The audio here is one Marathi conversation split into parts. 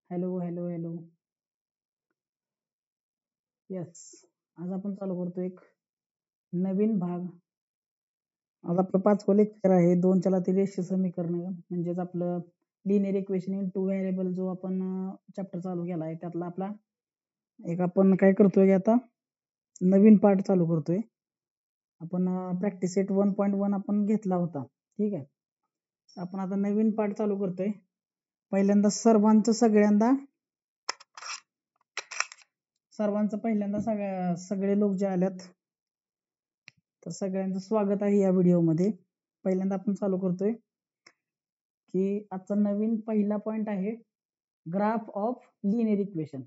Hello hello hello. यस, आज आपण चालू करतो एक नवीन भाग. आज आपलं 5वं लेक्चर आहे. दोन चलातील रेषीय समीकरण म्हणजेच आपलं linear equation in two variable जो आपण चॅप्टर चालू केला आहे त्यातला आपला एक आपण काय करतोय आता नवीन पार्ट चालू करतोय. आपण प्रॅक्टिस सेट 1.1 आपण घेतला होता. ठीक आहे, आपण आता नवीन पार्ट चालू करतोय. पहिल्यांदा सर्वांचं पहिल्यांदा सगळे लोक जे आल्यात तर सगळ्यांचं स्वागत आहे या व्हिडिओमध्ये. पहिल्यांदा आपण चालू करतोय की आजचा नवीन पहिला पॉइंट आहे graph of linear equation.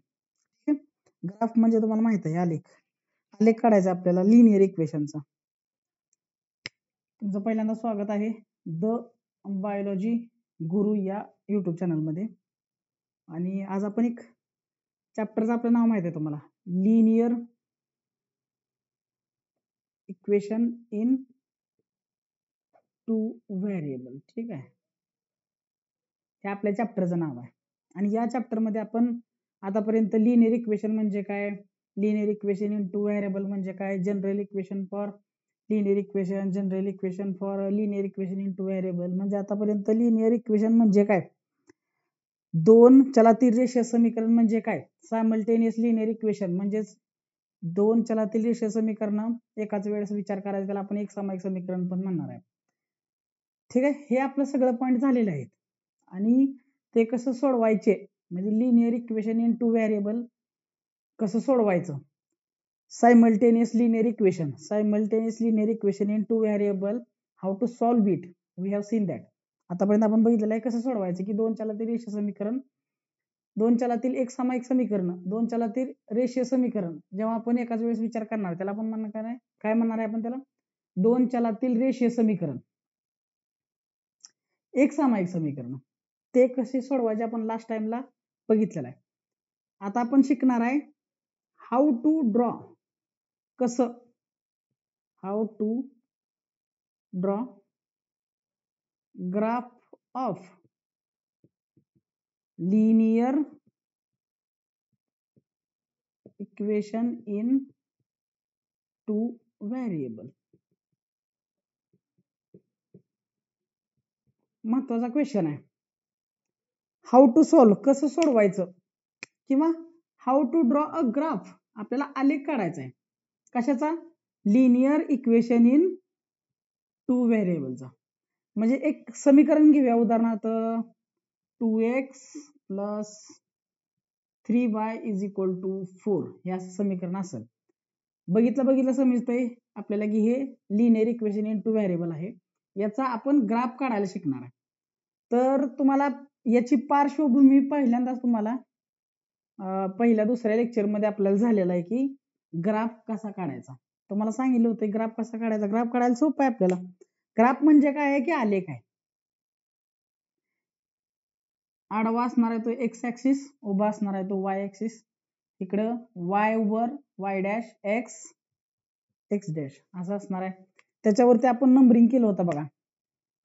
Graph म्हणजे तुम्हाला माहित आहे आलेख काढायचा आपल्याला लिनियर इक्वेशनचा. तुमचं पहिल्यांदा स्वागत आहे द बायोलॉजी गुरु या युट्यूब चॅनलमध्ये. आणि आज आपण एक चॅप्टरचं आपलं नाव माहित आहे तुम्हाला, linear equation in two variable. ठीक आहे, हे आपल्या चॅप्टरचं नाव आहे. आणि या चॅप्टरमध्ये आपण आतापर्यंत लिनियर इक्वेशन म्हणजे काय, linear equation in two variable म्हणजे काय, general equation for linear equation, general equation for linear equation in two variable म्हणजे आतापर्यंत लिनियर इक्वेशन म्हणजे काय, दोन चलातील रेषीय समीकरण म्हणजे काय, सायमल्टेनियस लिनियर इक्वेशन म्हणजेच दोन चलातील रेषीय समीकरण एकाच वेळेस विचार करायचा त्याला आपण एक सामायिक समीकरण पण म्हणणार आहे. ठीक आहे, हे आपलं सगळं पॉइंट झालेले आहेत. आणि ते कसं सोडवायचे म्हणजे linear equation in two variable कसं सोडवायचं, simultaneous linear equation in two variable, how to solve it, we have seen that. आतापर्यंत आपण बघितलेलं आहे कसं सोडवायचं की दोन चलातील रेषीय समीकरण, दोन चलातील एक सामायिक समीकरण, दोन चलातील रेषीय समीकरण जेव्हा आपण एकाच वेळेस विचार करणार त्याला आपण म्हणणार काय म्हणणार आहे आपण त्याला, दोन चलातील रेषीय समीकरण, एक सामायिक समीकरण. ते कसे सोडवायचे आपण लास्ट टाइमला बघितलेलं आहे. आता आपण शिकणार आहे हाऊ टू ड्रॉ, कसं how to draw graph of linear equation in two variable. महत्वाचा क्वेश्चन आहे. हाऊ टू सॉल्व, कसं सोडवायचं, किंवा how to draw a graph, आपल्याला आलेख काढायचा आहे कशाचा, लिनियर इक्वेशन इन टू व्हेरिएबलचा. म्हणजे एक समीकरण घेऊया, उदाहरणार्थ 2x plus 3y is equal to 4 हे असं समीकरण असेल. बघितलं समजतंय आपल्याला की हे linear equation in two variable आहे. याचा आपण ग्राफ काढायला शिकणार आहे. तर तुम्हाला याची पार्श्वभूमी पहिल्यांदाच तुम्हाला पहिल्या दुसऱ्या लेक्चरमध्ये आपल्याला झालेला आहे की ग्राफ कसा काढायचा. तुम्हाला सांगितलं होतं ग्राफ कसा काढायचा. ग्राफ काढायला सोपं आहे आपल्याला. ग्राफ म्हणजे काय आहे की आलेख आहे. आडवा असणार आहे तो एक्स ऍक्सिस, उभा असणार आहे तो वाय ऍक्सिस. इकडं वाय वर Y dash x x dash असं असणार आहे. त्याच्यावरती आपण नंबरिंग केलं होतं बघा.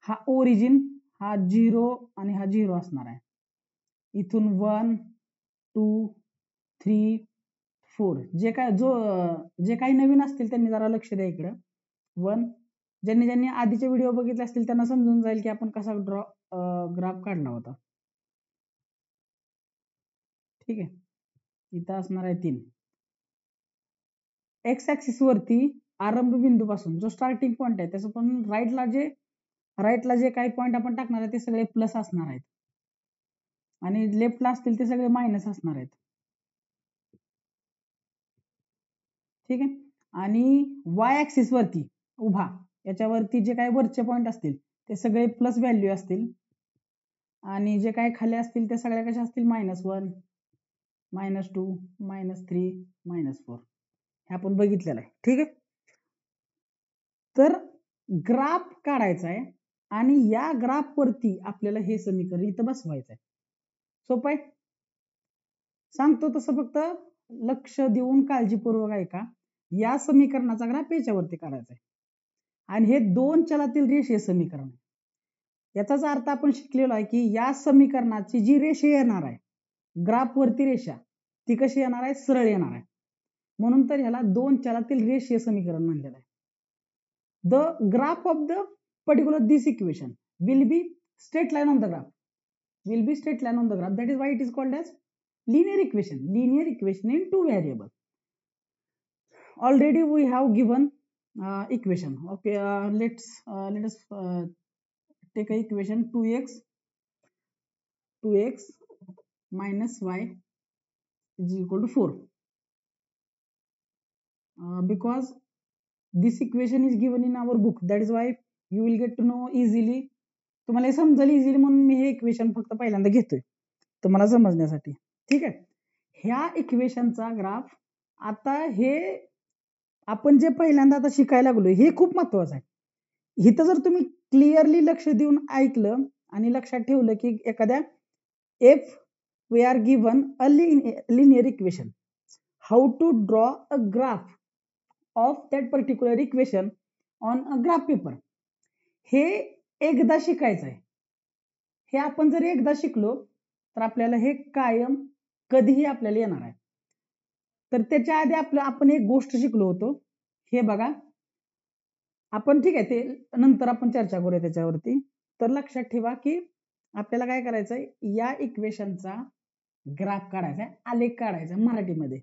हा ओरिजिन, हा 0 आणि हा 0 असणार आहे. इथून 1 2 3 4 जे काही नवीन असतील त्यांनी जरा लक्ष द्या इकडं. 1, ज्यांनी आधीचे व्हिडिओ बघितले असतील त्यांना समजून जाईल की आपण कसा ग्राफ काढला होता. ठीक आहे, इथं असणार आहे 3. एक्स ऍक्सिस वरती आरंभ बिंदू पासून जो स्टार्टिंग पॉइंट आहे त्याचं पण राईटला जे काही पॉइंट आपण टाकणार आहे ते सगळे प्लस असणार आहेत आणि लेफ्टला असतील ते सगळे मायनस असणार आहेत. ठीक आहे, आणि वाय ऍक्सिस वरती उभा याच्यावरती जे काही वरचे पॉइंट असतील ते सगळे प्लस व्हॅल्यू असतील आणि जे काही खाली असतील ते सगळ्या कशा असतील, -1 -2 -3 -4. हे आपण बघितलेलं आहे. ठीक आहे, तर ग्राफ काढायचा आहे आणि या ग्राफ वरती आपल्याला हे समीकरण इथं बसवायचं आहे. सोपं आहे, सांगतो तसं फक्त लक्ष देऊन काळजीपूर्वक ऐका. या समीकरणाचा ग्राफ याच्यावरती काढायचा आहे आणि हे दोन चलातील रेषीय समीकरण आहे. याचाच अर्थ आपण शिकलेलो आहे की या समीकरणाची जी रेषा येणार आहे ग्राफ वरती रेषा ती कशी येणार आहे, सरळ येणार आहे. म्हणून तर ह्याला दोन चलातील रेषीय समीकरण म्हणलेलं आहे. The graph of the particular this equation will be straight line on the graph, will be straight line on the graph. That is why it is called as linear equation in two variable. Already we have given equation. Okay, let us take a equation 2x minus y is equal to 4. Because this equation is given in our book, that is why you will get to know easily. तुम्हाला समजेल इझिली म्हणून मी हे इक्वेशन फक्त पहिल्यांदा घेतोय तुम्हाला समजण्यासाठी. ठीक आहे. ह्या इक्वेशनचा ग्राफ आता हे आपण जे पहिल्यांदा आता शिकायला लागलोय हे खूप महत्वाचं आहे. इथं जर तुम्ही क्लिअरली लक्ष देऊन ऐकलं आणि लक्षात ठेवलं की एखाद्या if we are given a linear equation, how to draw a graph of that particular equation on a graph paper, हे एकदा शिकायचं आहे. हे आपण जर एकदा शिकलो तर आपल्याला हे कायम कधीही आपल्याला येणार आहे. तर त्याच्या आधी आपण एक गोष्ट शिकलो होतो, हे बघा आपण, ठीक आहे, ते नंतर आपण चर्चा करूया त्याच्यावरती. तर लक्षात ठेवा की आपल्याला काय करायचंय, या इक्वेशनचा ग्राफ काढायचा, आलेख काढायचा मराठीमध्ये.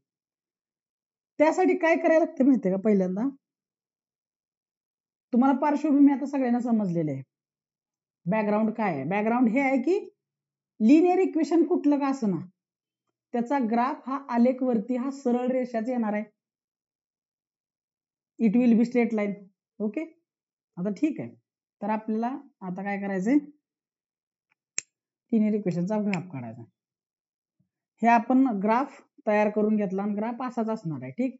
त्यासाठी काय करायला लागतं माहितीये का, पहिल्यांदा तुम्हाला पार्श्वभूमी आता सगळ्यांना समजलेली आहे. बॅकग्राऊंड काय आहे, बॅकग्राऊंड हे आहे की लिनियर इक्वेशन कुठलं का असं ना त्याचा ग्राफ हा आलेख वरती हा सरळ रेषाच येणार आहे. It will be straight line. Okay, आता ठीक आहे. तर आपल्याला आता काय करायचंय, लिनियर इक्वेशनचा ग्राफ काढायचा. हे आपण ग्राफ तयार करून घेतला आणि ग्राफ असाच असणार आहे. ठीक,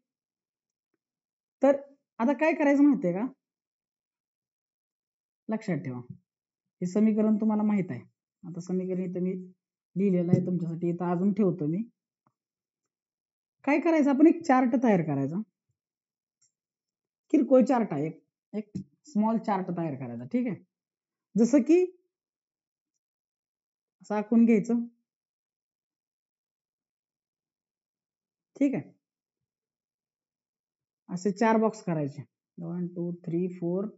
तर आता काय करायचं माहितीये का, लक्षात ठेवा हे समीकरण तुम्हाला माहित आहे. आता समीकरण इथं मी लिहिलेलं आहे तुमच्यासाठी, इथं अजून ठेवतो मी. काय करायचं, आपण एक चार्ट तयार करायचा, किरकोळ चार्ट आहे, एक स्मॉल चार्ट तयार करायचा. ठीक आहे, जसं की असं आखून घ्यायचं. ठीक आहे, असे 4 बॉक्स करायचे, 1 2 3 4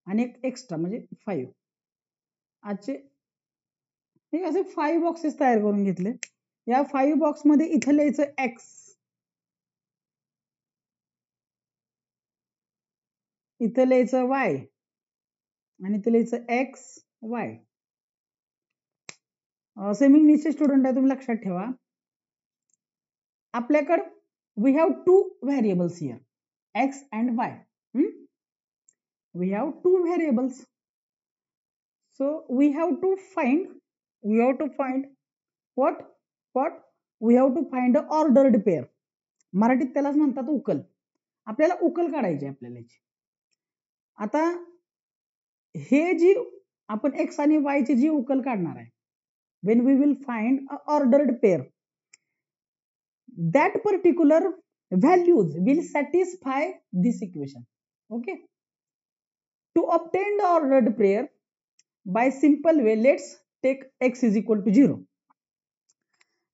आणि एक एक्स्ट्रा म्हणजे 5. आजचे हे असे 5 बॉक्सेस तयार करून घेतले. या 5 बॉक्स मध्ये इथं लिहायचं एक्स, इथं लिहायचं वाय आणि इथं लिहायचं एक्स वाय. सेमी इंग्लिशचे स्टुडंट आहे, तुम्ही लक्षात ठेवा आपल्याकडे we have 2 variables here, x and y. we have 2 variables, so we have to find what we have to find a ordered pair. मराठीत त्यालाच म्हणतात उकल. आपल्याला उकल काढायची आपल्याला. आता हे जी आपण एक्स आणि वाय ची जी उकल काढणार आहे, when we will find a ordered pair, that particular values will satisfy this equation. Okay, to obtain the ordered pair by simple way, let's take x is equal to 0.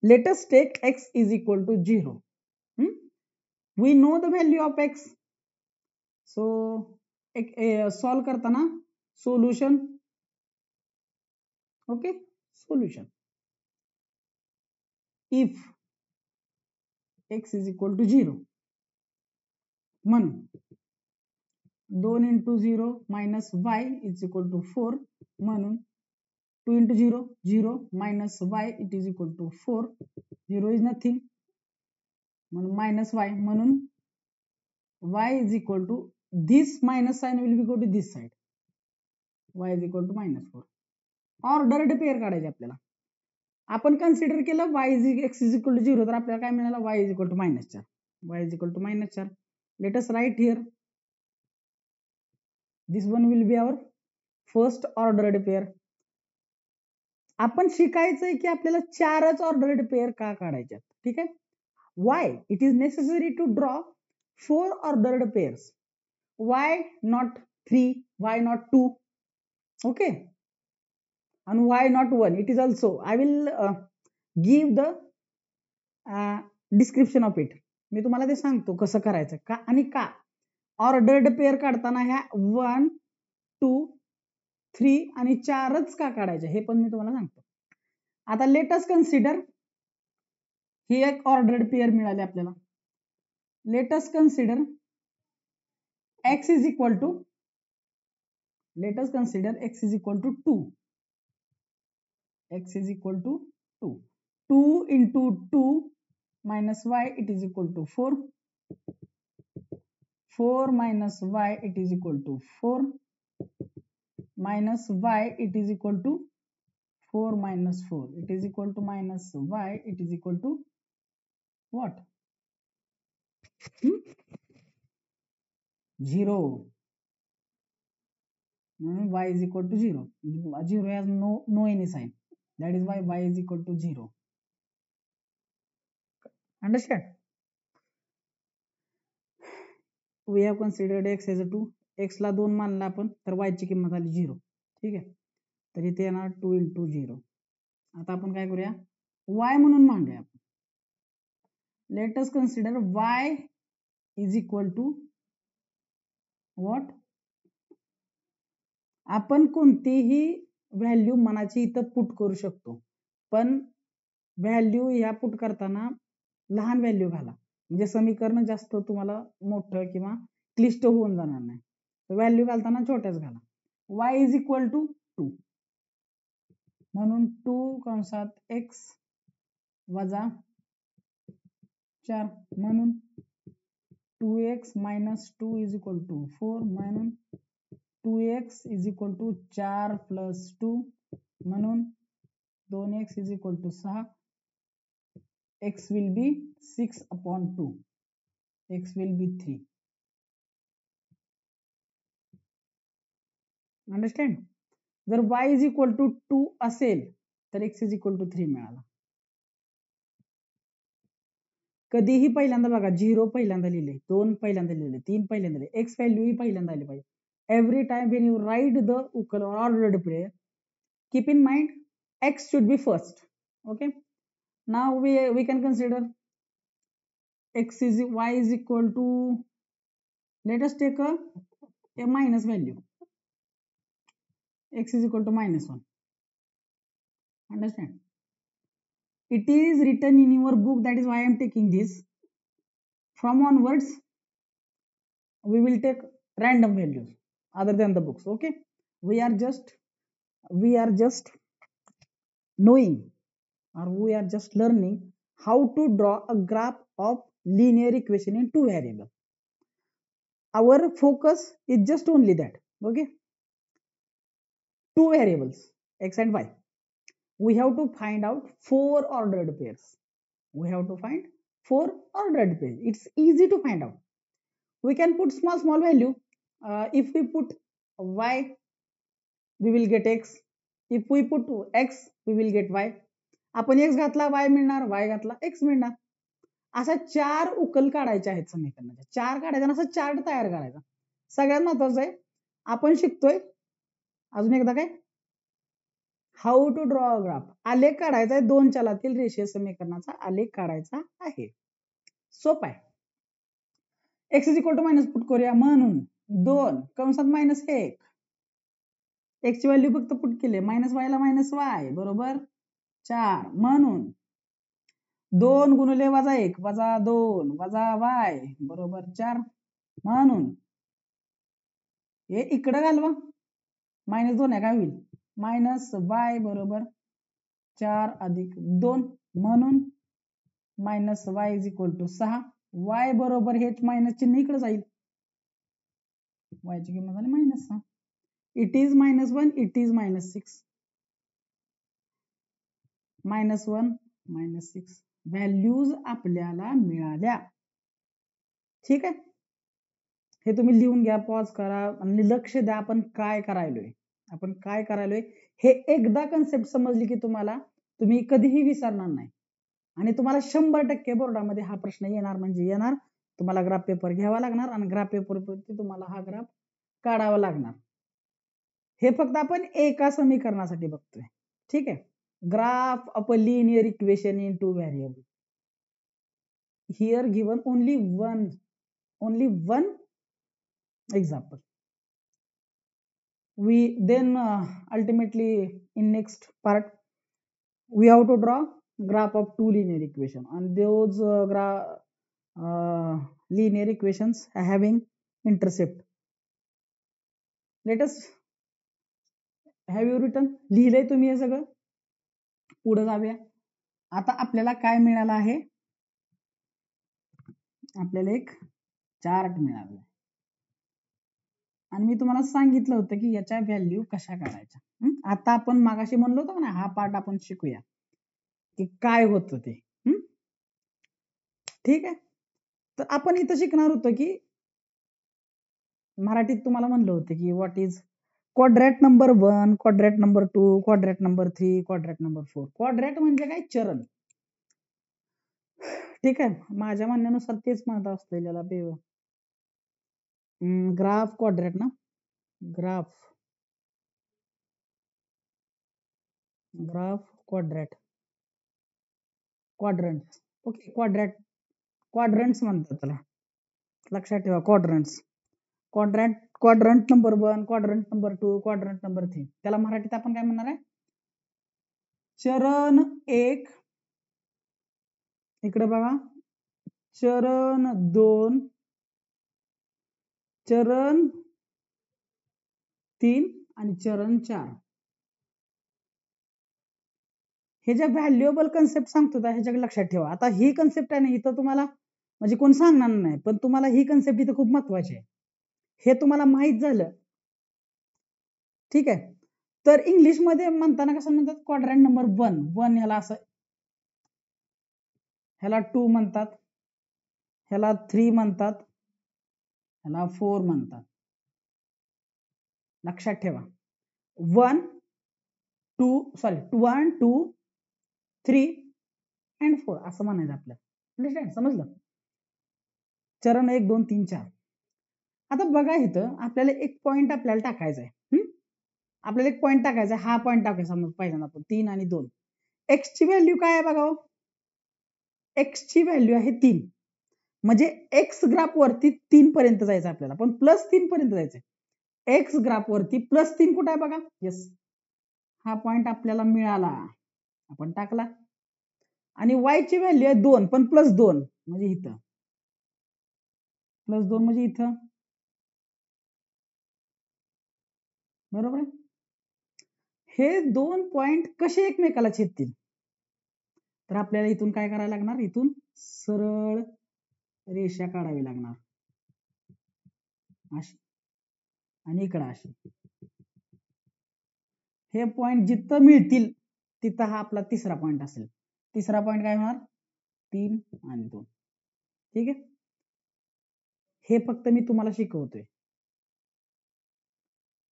Let us take x is equal to 0. We know the value of x, so solve करताना solution. Okay, solution. If x is equal to 0, म्हणून 2 into 0 minus y is equal to 4, म्हणून 2 into 0 0 minus y it is equal to 4, 0 is nothing, म्हणून minus y, म्हणून y is equal to this minus sign will be go to this side, y is equal to -4. Ordered pair काढायचे आपल्याला. आपण कन्सिडर केलं y is x is equal to 0, तर आपल्याला काय मिळालं, y is equal to -4, y is equal to -4. Let us write here, this one will be our first ordered pair. आपण शिकायचंय की आपल्याला 4च ऑर्डर्ड पेअर का काढायच्यात. ठीक आहे, why it is necessary to draw 4 ordered pairs, why not 3, why not 2? Okay, and why not 1? It is also, I will give the description of it. मी तुम्हाला ते सांगतो कसं करायचं का आणि का. ऑर्डर्ड पेअर काढताना ह्या 1, 2, 3 आणि 4च का काढायचे हे पण मी तुम्हाला सांगतो. आता लेटस कन्सिडर ही एक ऑर्डर्ड पेअर मिळाली आपल्याला. Let's consider x is equal to, let us consider x is equal to 2. X is equal to 2. 2 into 2 minus y, it is equal to 4. 4 minus y, it is equal to 4. Minus y, it is equal to 4 minus 4. It is equal to minus y, it is equal to what? 0. Y is equal to 0. 0 has no any sign. That is why y is equal to 0. Understand? We have considered x as a 2. x ला 2 मानला आपण तर y ची किंमत आली 0. ठीक आहे. तर इथे येणार 2 into 0. आता आपण काय करूया y म्हणून मांडूया. Let us consider y is equal to what? आपण कोणतीही व्हॅल्यू मनाची इथं पुट करू शकतो, पण व्हॅल्यू ह्या पुट करताना लहान व्हॅल्यू घाला म्हणजे समीकरण जास्त तुम्हाला मोठं किंवा क्लिष्ट होऊन जाणार नाही. व्हॅल्यू घालताना छोट्याच घाला. y इज इक्वल टू 2 म्हणून 2 कंसात x वजा 4 म्हणून 2x minus 2 is equal to 4 म्हणून 2x is equal to 4 plus 2 म्हणून 2x is equal to 6. X will be 6 upon 2. X will be 3. Understand? जर y is equal to 2 असेल तर x is equal to 3 मिळाला. कधीही पहिल्यांदा बघा 0 पहिल्यांदा लिहिले, 2 पहिल्यांदा लिहिले, 3 पहिल्यांदा लिहिले, x व्हॅल्यू ही पहिल्यांदा आली पाहिजे. Every time when you write the ordered pair, keep in mind x should be first. Okay. Now we can consider y is equal to, let us take a minus value. X is equal to -1. Understand? It is written in your book, that is why I am taking this. From onwards we will take random values other than the books. Okay, we are just knowing, or we are just learning how to draw a graph of linear equation in two variables. Our focus is just only that. Okay, two variables x and y. We have to find out 4 ordered pairs. We have to find 4 ordered pairs. It's easy to find out. We can put small value. If we put y, we will get x. If we put x, we will get y. आपण x घातला y मिळणार, y घातला x मिळणार. अशा 4 उकल काढायच्या आहेत समीकरणाच्या. 4 काढायचा, असा चार्ट तयार करायचा. सगळ्यात महत्त्वाचं आहे आपण शिकतोय अजून एकदा काय, how to draw a graph. आलेख काढायचा आहे, 2 चलातील रेषीय समीकरणाचा आलेख काढायचा आहे. सोपं आहे. x is equal to minus put करूया म्हणून 2 कंसात -1. x ची व्हॅल्यू फक्त पुट केली, मायनस y ला -y बरोबर 4 म्हणून 2 गुणिले -1 वजा 2 वजा y बरोबर 4 म्हणून हे इकडे घालवा, -2 आहे काय होईल -y बरोबर 4 अधिक 2 म्हणून -y is equal to 6. y बरोबर हे मायनस चिन्ह इकडे जाईल, y ची किंमत झाली -6. It is -1, it is -6. -1 -6 values आपल्याला मिळाल्या. ठीक आहे, हे तुम्ही लिहून घ्या, पॉज करा आणि लक्ष द्या आपण काय करायलोय. हे एकदा कन्सेप्ट समजली की तुम्ही कधीही विसरणार नाही आणि तुम्हाला 100% बोर्डामध्ये हा प्रश्न येणार म्हणजे येणार. तुम्हाला ग्राफ पेपर घ्यावा लागणार आणि ग्राफ पेपरवरती तुम्हाला हा ग्राफ काढावा लागणार. हे फक्त आपण एका समीकरणासाठी बघतोय. ठीक आहे, graph of a linear equation in two variable. here given only one example. We then ultimately in next part we have to draw graph of two linear equation, and those linear equations are having intercept. Let us have you written, लिहिलंय तुम्ही हे सगळं? पुढे जाऊया. आता आपल्याला काय मिळालं आहे? आपल्याला एक चार्ट मिळाला आणि मी तुम्हाला सांगितलं होतं की याच्या व्हॅल्यू कशा काढायच्या. आता आपण मागाशी म्हणलो होतो ना, हा पार्ट आपण शिकूया की काय होतं ते. ठीक आहे. तर आपण इथं शिकणार होतो की मराठीत तुम्हाला म्हणलं होतं की what is quadrant number 1, quadrant number 2, quadrant number 3, quadrant number 4. Quadrant म्हणजे काय? चरण. ठीक आहे. माझ्या म्हणण्यानुसार तेच म्हणत असतं याला ग्राफ क्वाड्रॅट ना, ग्राफ क्वाड्रॅट क्वाड्रंट्स. ओके, क्वाड्रंट्स म्हणतात त्याला. लक्षात ठेवा, quadrant number 1, quadrant number 2, quadrant number 3. त्याला मराठीत आपण काय म्हणणार आहे? चरण 1, इकडे बघा, चरण 2, चरण 3 आणि चरण 4. हे ज्या व्हॅल्युएबल कन्सेप्ट सांगतो ह्याच्या लक्षात ठेवा. आता ही कन्सेप्ट आहे ना, इथं तुम्हाला म्हणजे कोण सांगणार नाही, पण तुम्हाला ही कन्सेप्ट इथं खूप महत्वाची आहे. हे तुम्हाला माहित झालं, ठीक आहे. तर इंग्लिश मध्ये म्हणताना कसं म्हणतात? क्वाड्रंट नंबर 1 ह्याला असं, ह्याला 2 म्हणतात, ह्याला 3 म्हणतात, ह्याला 4 म्हणतात. लक्षात ठेवा, 1 2 3 and 4 असं म्हणायचं आपल्याला. अंडरस्टँड? समजलं? चरण 1 2 3 4. आता बघा, इथं आपल्याला एक पॉइंट आपल्याला टाकायचा आहे. आपल्याला एक पॉइंट टाकायचा, हा पॉइंट टाकायचा. समज पहिल्यांदा आपण 3 आणि 2. एक्स ची व्हॅल्यू काय आहे बघा? एक्स ची व्हॅल्यू आहे 3. म्हणजे एक्स ग्राफ वरती 3 पर्यंत जायचं आपल्याला, पण +3 पर्यंत जायचंय. एक्स ग्राफ वरती +3 कुठे आहे बघा? येस, हा पॉइंट आपल्याला मिळाला, आपण टाकला. आणि वाय ची व्हॅल्यू आहे 2, पण +2 म्हणजे इथं, +2 म्हणजे इथं. बरोबर आहे? हे दोन पॉइंट कसे एकमेकाला छेदतील? तर आपल्याला इथून काय करायला लागणार? इथून सरळ रेषा काढावी लागणार, अशी आणि इकडं अशी. हे पॉइंट जिथं मिळतील तिथं हा आपला तिसरा पॉइंट असेल. तिसरा पॉइंट काय होणार? 3 आणि 2. ठीक आहे. हे फक्त मी तुम्हाला शिकवतोय.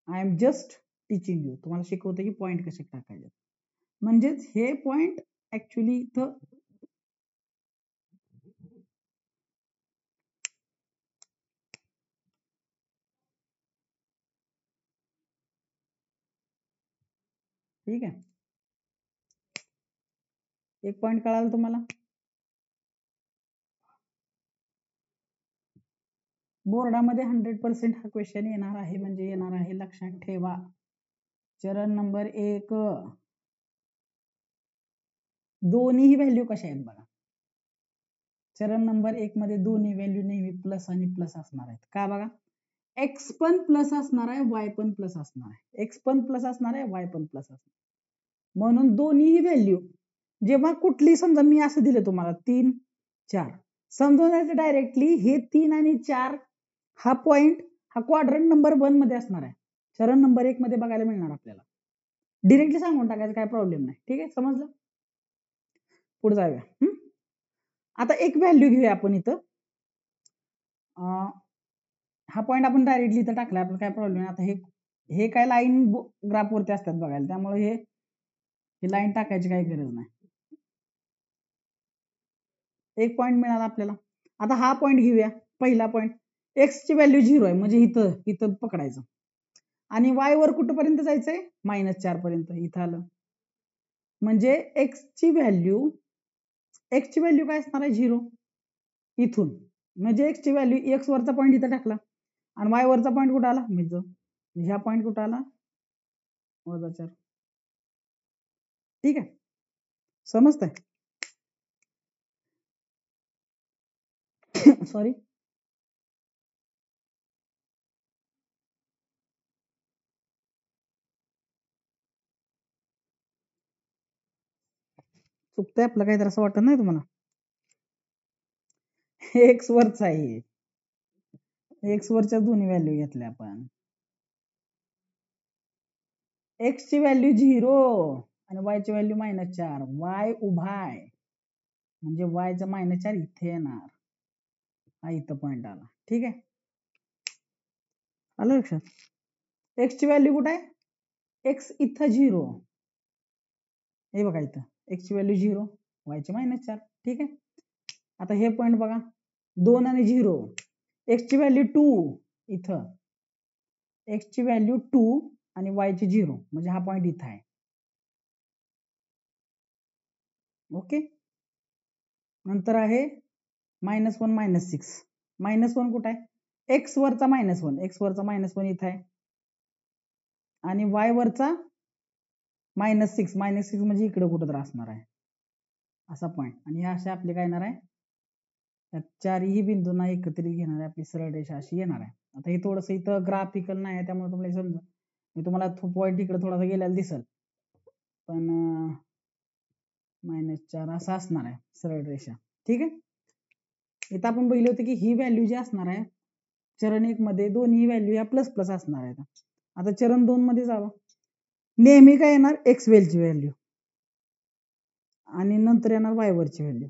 I am just teaching you. तुम्हाला शिकवतोय की पॉइंट कसे टाकायचे. म्हणजेच हे पॉइंट ऍक्च्युली इथं ठीक आहे. एक पॉइंट कळाला तुम्हाला? बोर्डामध्ये 100% हा क्वेश्चन येणार आहे, म्हणजे येणार आहे. लक्षात ठेवा. चरण नंबर 1, दोन्ही व्हॅल्यू कशा आहेत बघा. चरण नंबर 1 मध्ये दोन्ही व्हॅल्यू नेहमी प्लस आणि प्लस असणार आहेत. का बघा? एक्स पण प्लस असणार आहे, वाय पण प्लस असणार आहे. एक्स पण प्लस असणार आहे, वाय पण प्लस असणार. म्हणून दोन्ही व्हॅल्यू जेव्हा कुठली, समजा मी असं दिलं तुम्हाला 3 4, समजून डायरेक्टली हे 3 आणि 4 हा पॉइंट हा क्वाड्रंट नंबर 1 मध्ये असणार आहे, चरण नंबर 1 मध्ये बघायला मिळणार आपल्याला. डिरेक्टली सांगून टाकायचं, काय प्रॉब्लेम नाही. ठीक आहे, समजलं? पुढे जाऊया. आता एक व्हॅल्यू घेऊया आपण इथं. हा पॉइंट आपण डायरेक्टली इथं टाकला, आपल्याला काय प्रॉब्लेम आहे. आता हे काय लाईन ग्राफ वरती असतात बघायला, त्यामुळे हे लाईन टाकायची काही गरज नाही. एक पॉइंट मिळाला आपल्याला. आता हा पॉइंट घेऊया, पहिला पॉइंट. एक्स ची व्हॅल्यू 0 आहे, म्हणजे इथं पकडायचं. आणि वाय वर कुठपर्यंत जायचंय? -4 पर्यंत. इथं आलं म्हणजे एक्स ची व्हॅल्यू काय असणार आहे? 0. इथून म्हणजे x ची व्हॅल्यू x वरचा पॉईंट इथं टाकला आणि y वरचा पॉईंट कुठं आला ह्या पॉईंट कुठं आला -4. ठीक आहे, समजतंय? सॉरी, चुकतंय आपलं काहीतरी असं वाटत नाही तुम्हाला? एक्स वरचा आहे, एक्स वरच्या दोन्ही व्हॅल्यू घेतल्या आपण. एक्स ची व्हॅल्यू 0 आणि y ची व्हॅल्यू -4. y उभा आहे म्हणजे y चा -4 इथे येणार, हा इथं पॉईंट आला. ठीक आहे, आलं लक्षात? एक्स ची व्हॅल्यू कुठे आहे? एक्स इथं 0, हे बघा इथं एक्स ची व्हॅल्यू 0, y ची -4. ठीक आहे, आता हे पॉईंट बघा 2 आणि 0, एक्स ची व्हॅल्यू 2 इथं, एक्स ची व्हॅल्यू 2 आणि y ची 0 म्हणजे हा पॉईंट इथं आहे. ओके, नंतर आहे -1 -6. -1 कुठं आहे? एक्स वरचा -1, एक्स वरचा -1 इथं आहे आणि y वरचा -6, -6 म्हणजे इकडे कुठं तर असणार आहे असा पॉईंट. आणि हे असे आपले काय येणार आहे, या चारही बिंदूंना एकत्रित घेणार आहे आपली सरळ रेषा अशी येणार आहे. आता हे थोडंसं इथं ग्राफिकल नाही आहे त्यामुळे तुम्हाला समजा मी तुम्हाला पॉईंट इकडे थोडासा गेलेला दिसल, पण -4 असं असणार आहे सरळ रेषा. ठीक आहे, इथं आपण बघितलं होतं की ही व्हॅल्यू जी असणार आहे चरण 1 मध्ये दोन्ही व्हॅल्यू या प्लस प्लस असणार आहेत. आता चरण 2 मध्ये जावं, नेहमी काय येणार एक्स वेलची व्हॅल्यू आणि नंतर येणार y वरची व्हॅल्यू.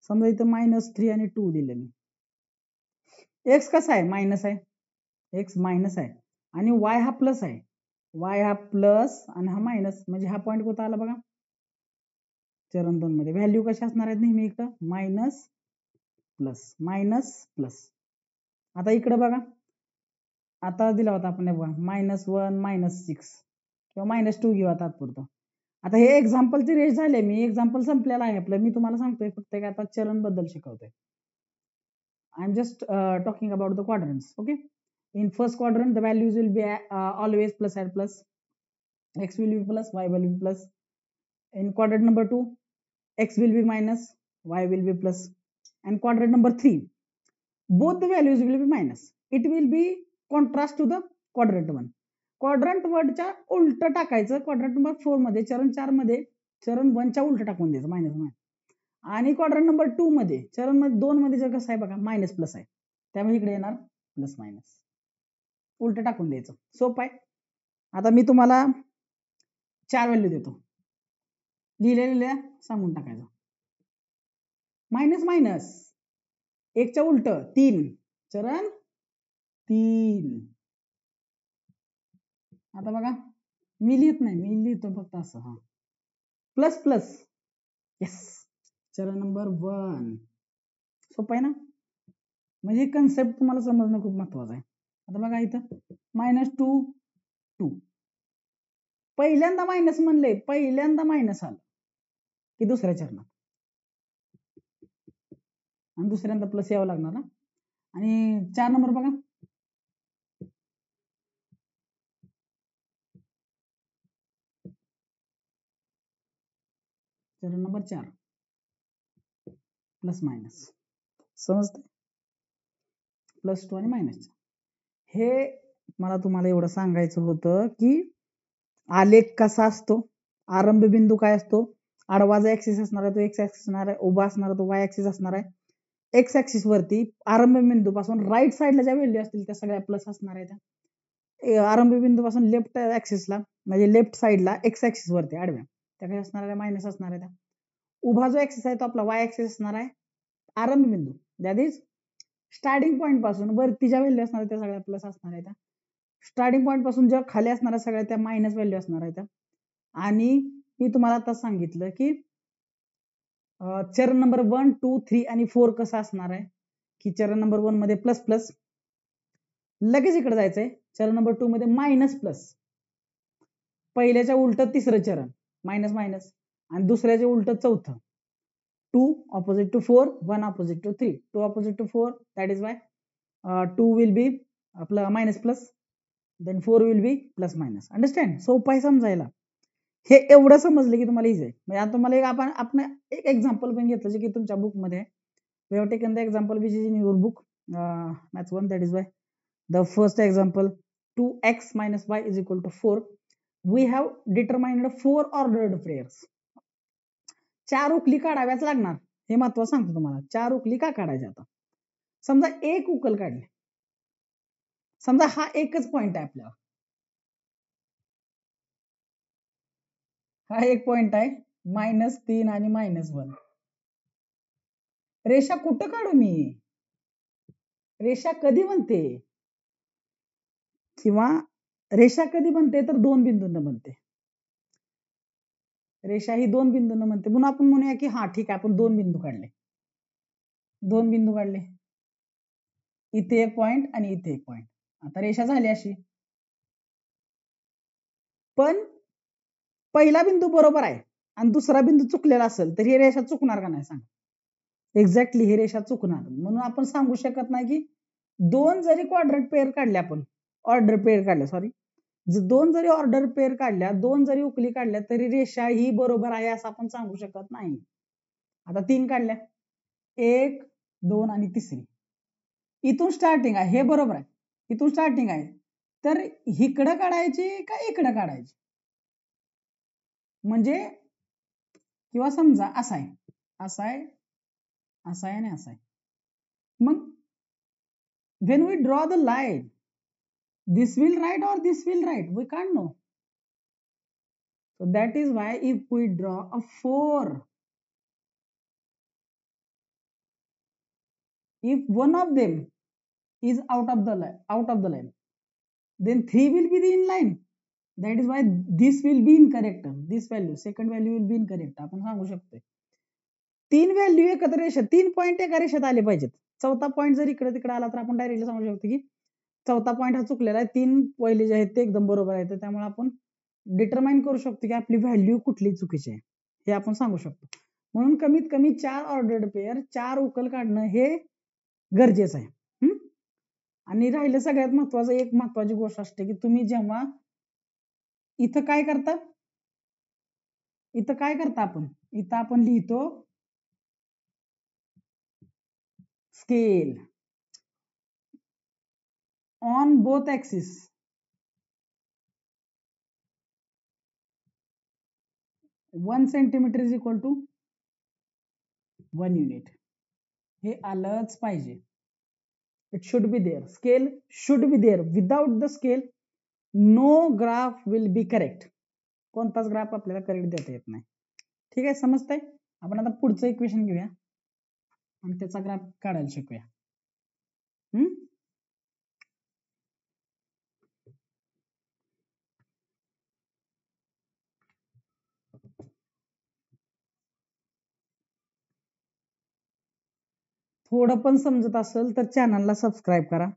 समजा इथं -3 आणि 2 दिलं मी, एक्स कसा आहे मायनस आहे, एक्स मायनस आहे आणि y हा प्लस आहे, y हा प्लस आणि हा मायनस म्हणजे हा पॉईंट कुठं आला बघा चरण 2 मध्ये. व्हॅल्यू कशा असणार आहेत नेहमी इकडं मायनस प्लस. आता इकडे बघा, आता दिला होता आपण बघा -1 -6 किंवा -2 घेऊ तात्पुरतं. आता हे एक्झाम्पलची रेश झाले, मी एक्झाम्पल संपलेला आहे आपलं, मी तुम्हाला सांगतोय फक्त आता चरण बद्दल शिकवतोय. I am just talking about the quadrants. Okay, in first quadrant the values will be always plus and plus, x will be plus, y will be plus. In quadrant number 2 x will be minus, y will be plus. And quadrant number 3 both the values will be minus. It will be contrast to the quadrant 1. Quadrant 1 च्या उलट टाकायचं, क्वाड्रंट नंबर 4 मध्ये चरण 4 मध्ये चरण 1 च्या उलट टाकून द्यायचं -1. आणि क्वाड्रंट नंबर 2 मध्ये चरण 2 मध्ये जर कसं आहे बघा मायनस प्लस आहे त्यामुळे इकडे येणार प्लस मायनस, उलट टाकून द्यायचं. सोपं आहे. आता मी तुम्हाला 4 व्हॅल्यू देतो, लिहिलेल्या सांगून टाकायचं. मायनस एक च्या उलट 3, चरण 3. आता बघा मी लिहित नाही, मी लिहितो फक्त असं, हा प्लस प्लस, यस चरण नंबर 1. सोपं आहे ना, म्हणजे कन्सेप्ट तुम्हाला समजणं खूप महत्वाचं आहे. आता बघा इथं -2 पहिल्यांदा मायनस म्हणले, पहिल्यांदा मायनस आलं की दुसऱ्या चरणात आणि दुसऱ्यांदा प्लस यावं लागणार ना. आणि 4 नंबर बघा, चरण नंबर 4 प्लस मायनस, समजते +2 आणि मायनस. हे मला तुम्हाला एवढं सांगायचं होतं की आलेख कसा असतो, आरंभ बिंदू काय असतो, आडवा जो ऍक्सिस असणार आहे तो एक्स ऍक्सिस असणार आहे, उभा असणार तो वाय ऍक्सिस असणार आहे. एक्स ऍक्सिस वरती आरंभ बिंदू पासून राईट साईडला ज्या व्हॅल्यू असतील त्या सगळ्या प्लस असणार आहेत. आरंभ बिंदू पासून लेफ्ट ऍक्सिसला म्हणजे लेफ्ट साईडला एक्स ऍक्सिस वरती आडव्या त्या काय असणार आहे मायनस असणार आहे. उभा जो ऍक्सिस आहे तो आपला वाय ऍक्सिस असणार आहे. आरंभ बिंदू दॅट इज स्टार्टिंग पॉईंट पासून वरती ज्या व्हॅल्यू असणार त्या सगळ्या प्लस असणार आहेत. स्टार्टिंग पॉईंट पासून ज्या खाली असणाऱ्या सगळ्या त्या मायनस व्हॅल्यू असणार आहेत. आणि मी तुम्हाला आता सांगितलं की चरण नंबर 1, 2, 3 आणि 4 कसं असणार आहे की चरण नंबर 1 मध्ये प्लस प्लस, लगेच इकडे जायचंय चरण नंबर 2 मध्ये मायनस प्लस, पहिल्याच्या उलट तिसरं चरण मायनस मायनस आणि दुसऱ्याच्या उलट चौथं 2 opposite to 4, 1 opposite to 3, 2 opposite to 4, that is why 2 will be minus plus, then 4 will be plus minus. Understand? सोपं आहे समजायला. हे एवढं समजलं की तुम्हाला इझी आहे. म्हणजे आता तुम्हाला आपण एक एक्झाम्पल पण घेतलं जे की तुमच्या बुकमध्ये आहे. We have taken the example which is in your book, maths 1, that is why the first example, 2x minus y is equal to 4. We have determined 4 ordered pairs. 4 उकली काढाव्याच लागणार, हे महत्व सांगतो तुम्हाला. 4 उकली का काढायच्या? आता समजा एक उकल काढली, समजा हा एकच पॉइंट आहे आपल्याला, हा एक पॉइंट आहे -3 आणि -1. रेषा कुठं काढू मी? रेषा कधी बनते? किंवा रेषा कधी बनते तर 2 बिंदूंना बनते. रेषा ही 2 बिंदूंना बनते, म्हणून आपण म्हणूया की हा ठीक आहे, आपण 2 बिंदू काढले. 2 बिंदू काढले, इथे एक पॉइंट आणि इथे एक पॉइंट. आता रेषा झाली अशी. पण पहिला बिंदू बरोबर आहे आणि दुसरा बिंदू चुकलेला असेल तर ही रेषा चुकणार का नाही सांग? एक्झॅक्टली ही रेषा चुकणार. म्हणून आपण सांगू शकत नाही की दोन जरी क्वाड्रंट पेअर काढल्या, आपण ऑर्डर पेअर काढल्या, सॉरी, दोन जरी ऑर्डर पेअर काढल्या, दोन जरी उकली काढल्या तरी रेषा ही बरोबर आहे असं आपण सांगू शकत नाही. आता 3 काढल्या, 1 2 आणि तिसरी, इथून स्टार्टिंग आहे, हे बरोबर आहे, इथून स्टार्टिंग आहे, तर इकडं काढायची का इकडं काढायची? म्हणजे किंवा समजा असा आहे, असा आहे, असा आहे आणि असा आहे. मग when we draw the line, this will right or this will right, we can't know. So that is why if we draw a 4, if one of them is out of the line, then 3 will be the in line. That is why this will be incorrect. This value, second value will be incorrect. आपण सांगू शकतो. 3 व्हॅल्यू एकत्र रेषेत, 3 पॉइंट एका रेषेत आले पाहिजेत. चौथा पॉइंट जर इकडे तिकडे आला तर आपण डायरेक्टली सांगू शकतो की चौथा पॉइंट हा चुकलेला आहे, 3 पहिले जे आहेत ते एकदम बरोबर आहेत. त्यामुळे आपण डिटरमाइन करू शकतो की आपली व्हॅल्यू कुठली चुकीची आहे हे आपण सांगू शकतो. म्हणून कमीत कमी 4 ऑर्डर्ड पेअर, 4 उकल काढणं हे गरजेचं आहे. आणि राहिलं सगळ्यात महत्वाचं, एक महत्वाची गोष्ट असते की तुम्ही जेव्हा इथं काय करता, आपण इथं आपण लिहितो scale on both axis. 1 centimetre is equal to 1 unit. हे आलंच पाहिजे. It should be there, scale should be there. Without the scale no graph will be correct. कोणताच ग्राफ आपल्याला करेक्ट देता येत नाही. ठीक आहे, समजतंय? आपण आता पुढचं इक्वेशन घेऊया आणि त्याचा ग्राफ काढायला शिकूया. थोडं पण समजत असेल तर चॅनलला सबस्क्राईब करा,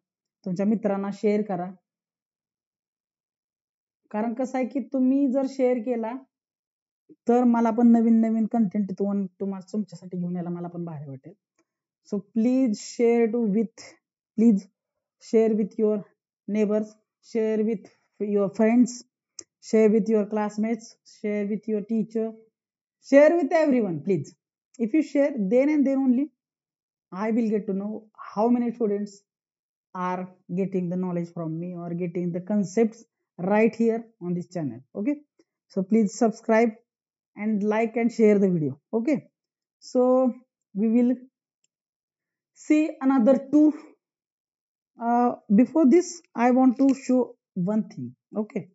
तुमच्या मित्रांना शेअर करा. कारण कसं आहे की तुम्ही जर शेअर केला तर मला पण नवीन नवीन कंटेंट तुम्हाला तुमच्यासाठी घेऊन यायला मला पण भारी वाटेल. So please share with your neighbours, share with your friends, share with your classmates, share with your teacher, share with everyone, please. If you share, then and then only I will get to know how many students are getting the knowledge from me or getting the concepts right here on this channel. Okay, so please subscribe and like and share the video. Okay, so we will see another two. Before this I want to show one thing. Okay,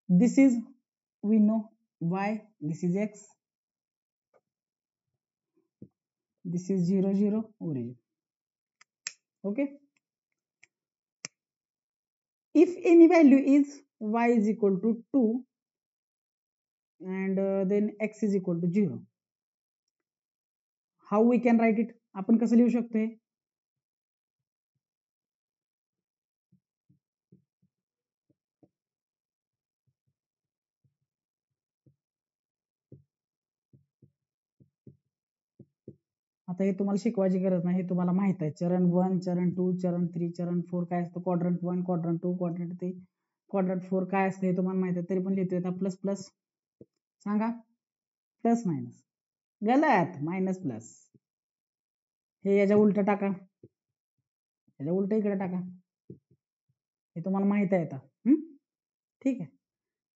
this is, we know y, this is x, this is 0 0 origin. Okay, if any value is y is equal to 2 and then x is equal to 0, how we can write it? आपण कसं लिहू शकतो हे? आता हे तुम्हाला शिकवायची गरज नाही, हे तुम्हाला माहित आहे. चरण 1, चरण 2, चरण 3, चरण 4 काय असतं, क्वाड्रंट 1, क्वाड्रंट 2, क्वाड्रंट 3, क्वाड्रंट 4 काय असतं हे तुम्हाला माहित आहे. तरी पण लिहितोय आता प्लस प्लस. सांगा, प्लस मायनस. गलत, मायनस प्लस. हे याच्या उलट टाका, याच्या उलट इकडे टाका. हे तुम्हाला माहित आहे आता. ठीक आहे.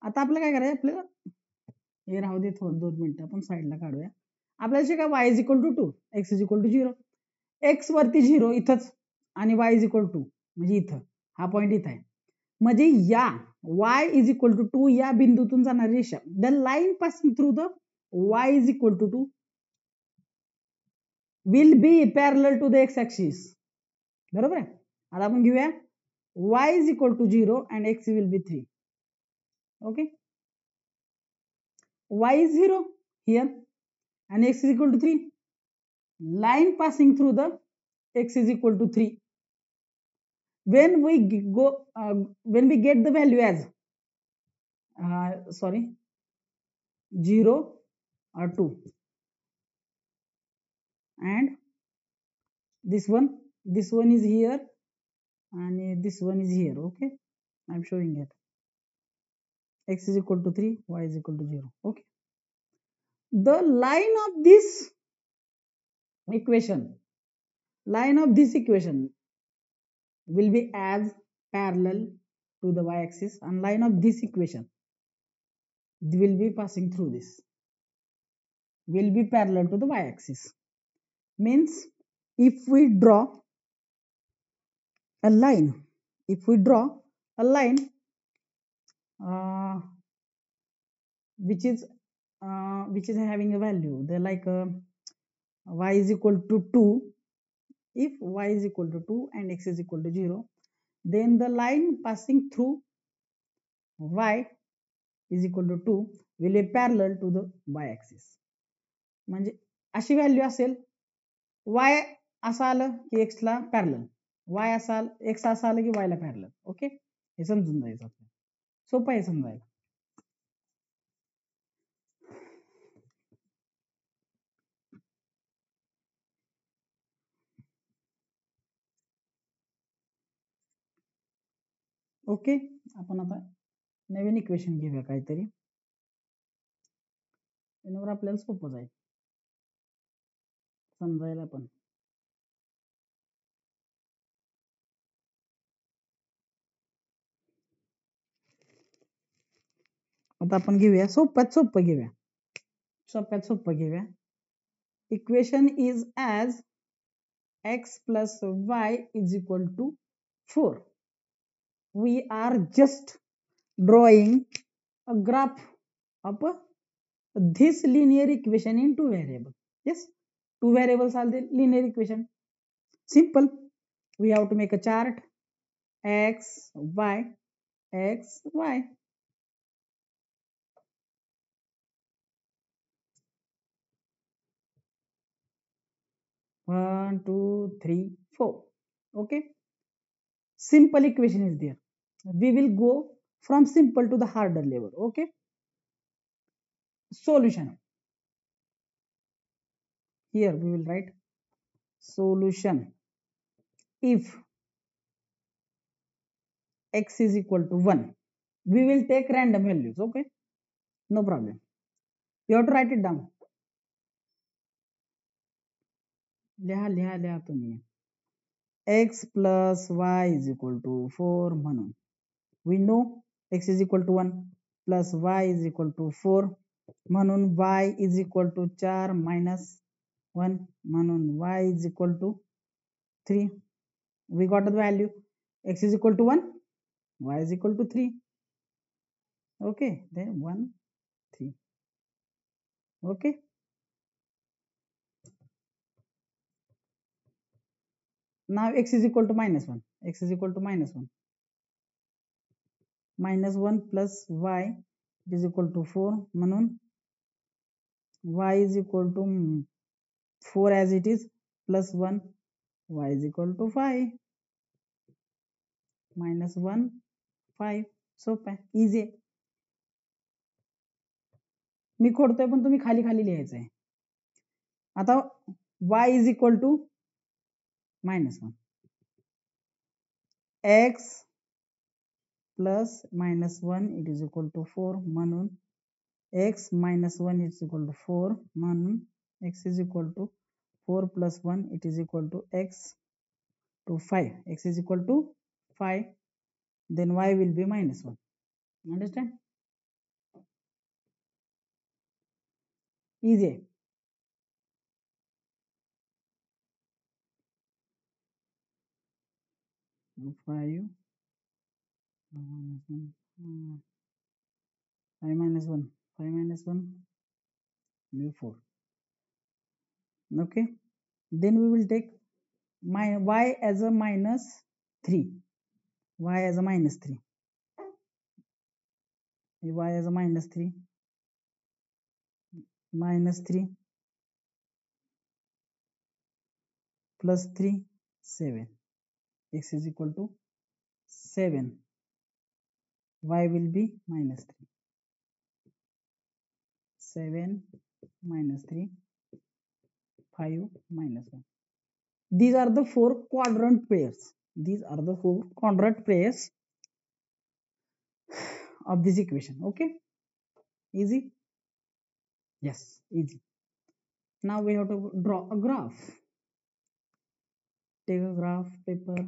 आता आपलं काय करायचं, आपल्याला हे राहू दे, 2 मिनिटं आपण साईडला काढूया. आपल्याला शिका y is equal to 2, x is equal to 0. x वरती 0 इथंच आणि y इज इक्वल टू म्हणजे इथं, हा पॉईंट इथं आहे. म्हणजे या y इज इक्वल टू 2 या बिंदूतून जाणारी रेषा, the line passing through the y is equal to 2 will be parallel to the x axis. बरोबर आहे. आता आपण घेऊया y is equal to 0 and x will be 3. Okay, y is 0 here and x is equal to 3. Line passing through the x is equal to 3. When we get the value as 0 or 2, and this one is here and this one is here. Okay, I'm showing it. X is equal to 3, y is equal to 0. Okay, the line of this equation will be as parallel to the y-axis, and line of this equation will be passing through this, will be parallel to the y-axis. Means if we draw a line, which is having a value, they're like y is equal to 2. If y is equal to 2 and x is equal to 0, then the line passing through y is equal to 2 will be parallel to the y-axis. म्हणजे अशी व्हॅल्यू असेल, y असं आलं की x ला पॅरलल, x असं आलं की y ला पॅरलल. ओके, हे समजून जायचं आपल्याला, सोपं आहे समजायला. ओके, आपण आता नवीन इक्वेशन घेऊया काहीतरी, त्याच्यावर आपल्याला सोपं जाईल समजायला पण. आता आपण घेऊया सोप्यात सोपं घेऊया. Equation is as x plus y is equal to 4. We are just drawing a graph of this linear equation in 2 variables. Yes, 2 variables are the linear equation. Simple. We have to make a chart x, y, x, y. One, two, three, four. Okay. Simple equation is there. We will go from simple to the harder level. Okay. Solution. Here we will write solution if x is equal to 1. We will take random values. Okay, no problem. You have to write it down. लिहा तुम्ही. x plus y is equal to 4 म्हणून we know x is equal to 1 plus y is equal to 4 म्हणून y is equal to 4 minus 1 म्हणून y is equal to 3. We got the value. X is equal to 1, y is equal to 3. Okay, then 1, 3. Okay. Now x is equal to minus 1. X is equal to minus 1. Minus 1 plus y is equal to 4. म्हणून y is equal to 4 as it is plus 1. Y is equal to 5. Minus 1, 5. सोपं आहे, इझी आहे. मी खोडतोय पण तुम्ही खाली खाली लिहायचं आहे. आता y is equal to -1, x plus -1 it is equal to 4 म्हणून x minus 1 is equal to 4 म्हणून x is equal to 4 plus 1 it is equal to x to 5. X is equal to 5, then y will be -1. Understand? Easy. 5 5 minus 1 5 minus 1 will be 4. Okay, then we will take y as a -3, y as a -3, y as a -3, -3 plus 3 7, x is equal to 7, y will be -3, 7 minus 3 5 minus 1. These are the 4 quadrant pairs. These are the 4 quadrant pairs of this equation. Okay, easy? Yes, easy. Now we have to draw a graph. Take a graph paper,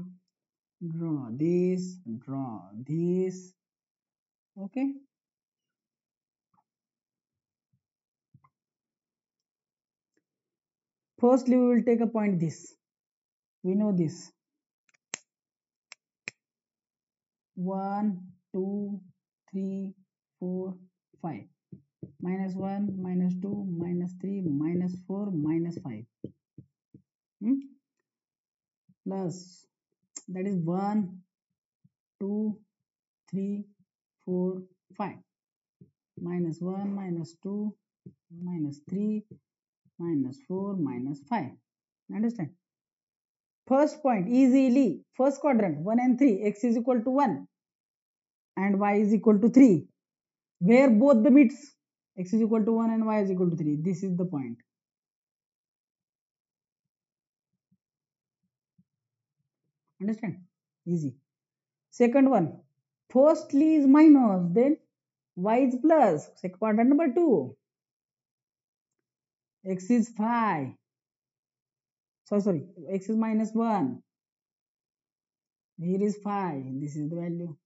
draw this. Okay, firstly we will take a point this. We know this 1 2 3 4 5, -1 -2 -3 -4 -5, plus that is 1 2 3 4 5, -1 -2 -3 -4 -5. Understand? First point easily, first quadrant 1 and 3, x is equal to 1 and y is equal to 3, where both the meets x is equal to 1 and y is equal to 3. This is the point. Understand? Easy. Second one, firstly is minus, then y is plus. Second quadrant number 2, x is 5, sorry, x is -1, here is 5, this is the value,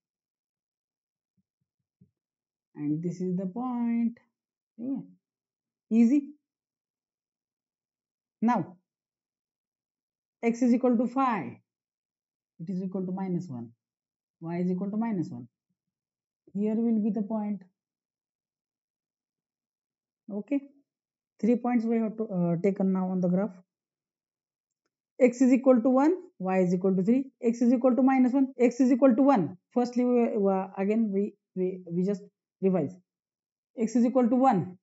and this is the point. Yeah. Easy. Now x is equal to 5, it is equal to -1, y is equal to -1, here will be the point. Okay, 3 points we have to taken now on the graph. X is equal to 1, y is equal to 3, x is equal to -1, x is equal to 1. Firstly again we just revise. X is equal to 1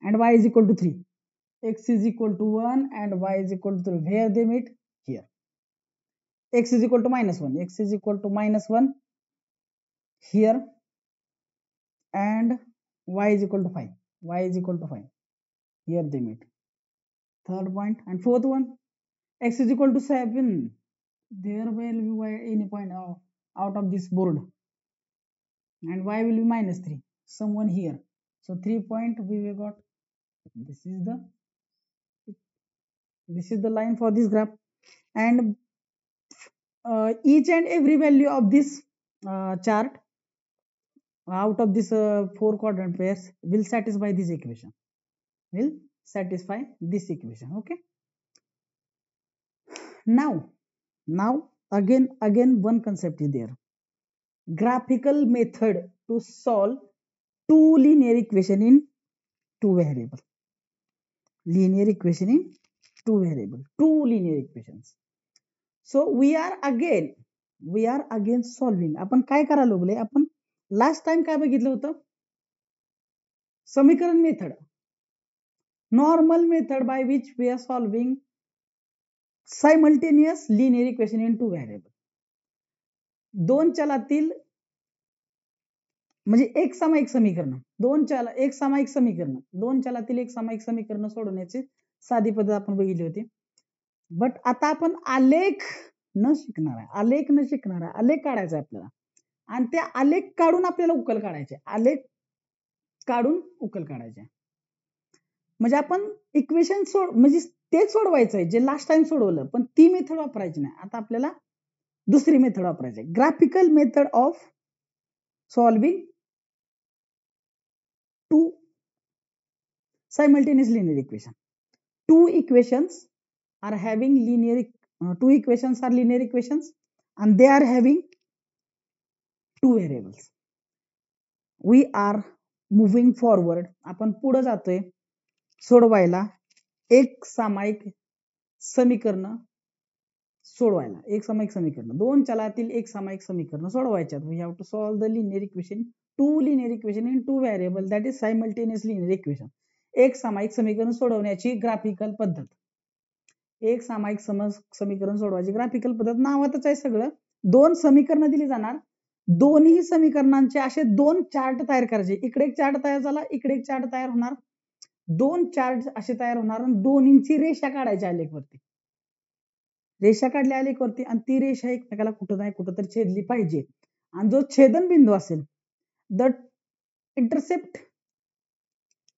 and y is equal to 3, x is equal to 1 and y is equal to 3, where they meet? Here. X is equal to -1, x is equal to -1 here, and y is equal to 5, y is equal to 5, here they meet. Third point. And fourth one, x is equal to 7, there will be any point out of this board, and y will be -3, someone here. So 3 point we got. This is the line for this graph, and each and every value of this chart out of this 4 quadrant pairs will satisfy this equation, okay. Now again one concept is there, graphical method to solve two linear equation in two variable, two linear equations. So we are again solving. आपण काय करायला लागलोय, आपण लास्ट टाइम काय बघितलं होतं, समीकरण method, normal method by which we are solving simultaneous linear equation in two variable. दोन चलातील म्हणजे एक सामायिक समीकरण, दोन चलातील एक सामायिक समीकरण सोडवण्याचे साधी पद्धत आपण बघितली होती. बट आता आपण आलेख न शिकणार आहे, आलेख न शिकणार आहे, आलेख काढायचा आहे आपल्याला. आणि ते आलेख काढून आपल्याला उकल काढायचे, आलेख काढून उकल काढायचे. म्हणजे आपण इक्वेशन म्हणजे तेच सोडवायचं आहे जे लास्ट टाइम सोडवलं, पण ती मेथड वापरायची नाही. आता आपल्याला दुसरी मेथड वापरायची, graphical method of solving two simultaneous linear equation. Two equations are having two equations are linear equations and they are having two variables. We are moving forward. आपण पुढे जातोय सोडवायला एक सामायिक समीकरण सोडवायला, एक सामायिक समीकरण, दोन चलातील एक सामायिक समीकरण सोडवायच्यात. We have to solve the linear equation, two linear equation in two variable, that is simultaneous linear equation. एक सामायिक समीकरण सोडवण्याची ग्राफिकल पद्धत, एक सामायिक समीकरण सोडवायची ग्राफिकल पद्धत. नावातच आहे सगळं. दोन समीकरण दिली जाणार, दोन्ही समीकरणांचे असे दोन चार्ट तयार करायचे. इकडे एक चार्ट तयार झाला, इकडे एक चार्ट तयार होणार, दोन चार्ट असे तयार होणार आणि दोन्हींची रेषा काढायची आलेखवरती. रेषा काढल्या आलेखवरती आणि ती रेषा एकमेकाला कुठं नाही कुठं तर छेदली पाहिजे. आणि जो छेदन बिंदू असेल, the intercept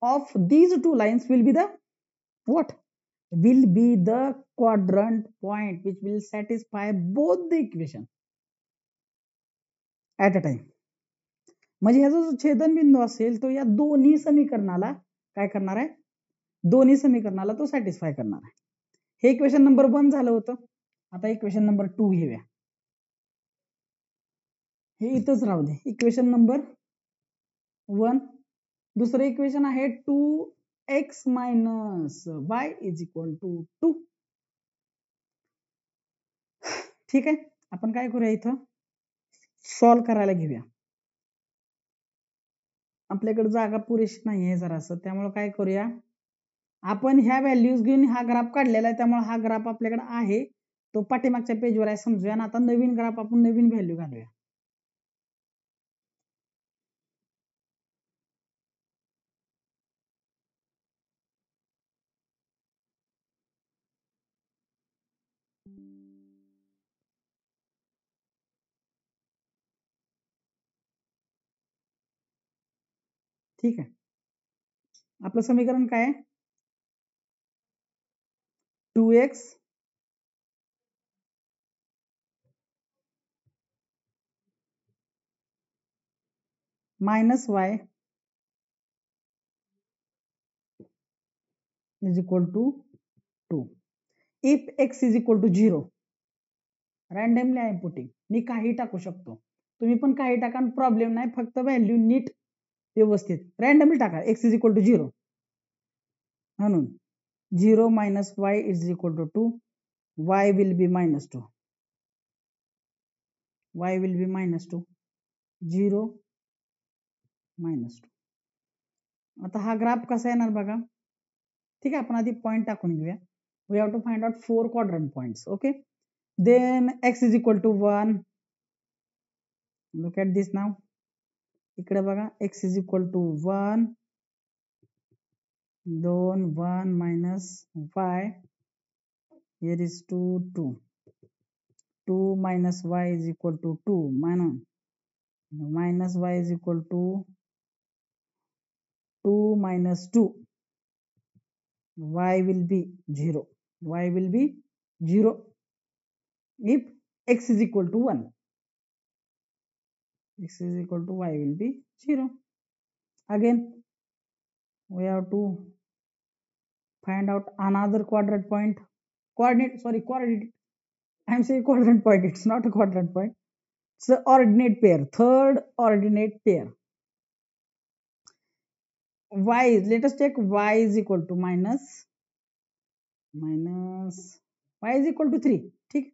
of these two lines will be the what? Will be the quadrant point which will satisfy both the equation at a time. म्हणजे ह्याचा जो छेदन बिंदू असेल तो या दोन्ही समीकरणाला काय करणार आहे, दोन्ही समीकरणाला तो सॅटिस्फाय करणार आहे. हे इक्वेशन नंबर 1 झालं होतं. आता इक्वेशन नंबर 2 घेऊया. हे इथंच राहू दे. Equation number 1. दुसरं इक्वेशन आहे 2x minus y is equal to 2. ठीक आहे, आपण काय करूया, इथं सॉल्व करायला घेऊया. आपल्याकडे जागा पुरेशी नाही आहे जरासं, त्यामुळे काय करूया, आपण ह्या व्हॅल्यूज घेऊन हा ग्राफ काढलेला आहे, त्यामुळे हा ग्राफ आपल्याकडे आहे तो पाठीमागच्या पेजवर आहे समजूया. आणि आता नवीन ग्राफ आपण नवीन व्हॅल्यू घालूया. ठीक आहे, आपलं समीकरण काय आहे, 2x minus y is equal to 2. If x is equal to 0, randomly I am putting, मी काही टाकू शकतो, तुम्ही पण काही टाका, प्रॉब्लेम नाही, फक्त व्हॅल्यू नीट व्यवस्थित रॅन्डमली टाका. x इज इक्वल टू 0 म्हणून 0 minus y is equal to 2, y will be minus 2, y will be minus 2, 0 minus 2. आता हा ग्राफ कसा येणार बघा. ठीक आहे, आपण आधी पॉइंट टाकून घेऊया. we have to find out 4 quadrant points. Okay, then x is equal to 1. Look at this now. इकडे बघा, x is equal to 1, 2, 1 minus y, here is 2, 2. 2 minus y is equal to 2, minus y is equal to 2 minus 2, y will be 0, y will be 0 if x is equal to 1, x is equal to y will be 0. Again we have to find out another quadrant point, coordinate, I am saying quadrant point, it's not a quadrant point, it's the ordinate pair, third ordinate pair. Y, let us take y is equal to minus y is equal to 3. ठीक,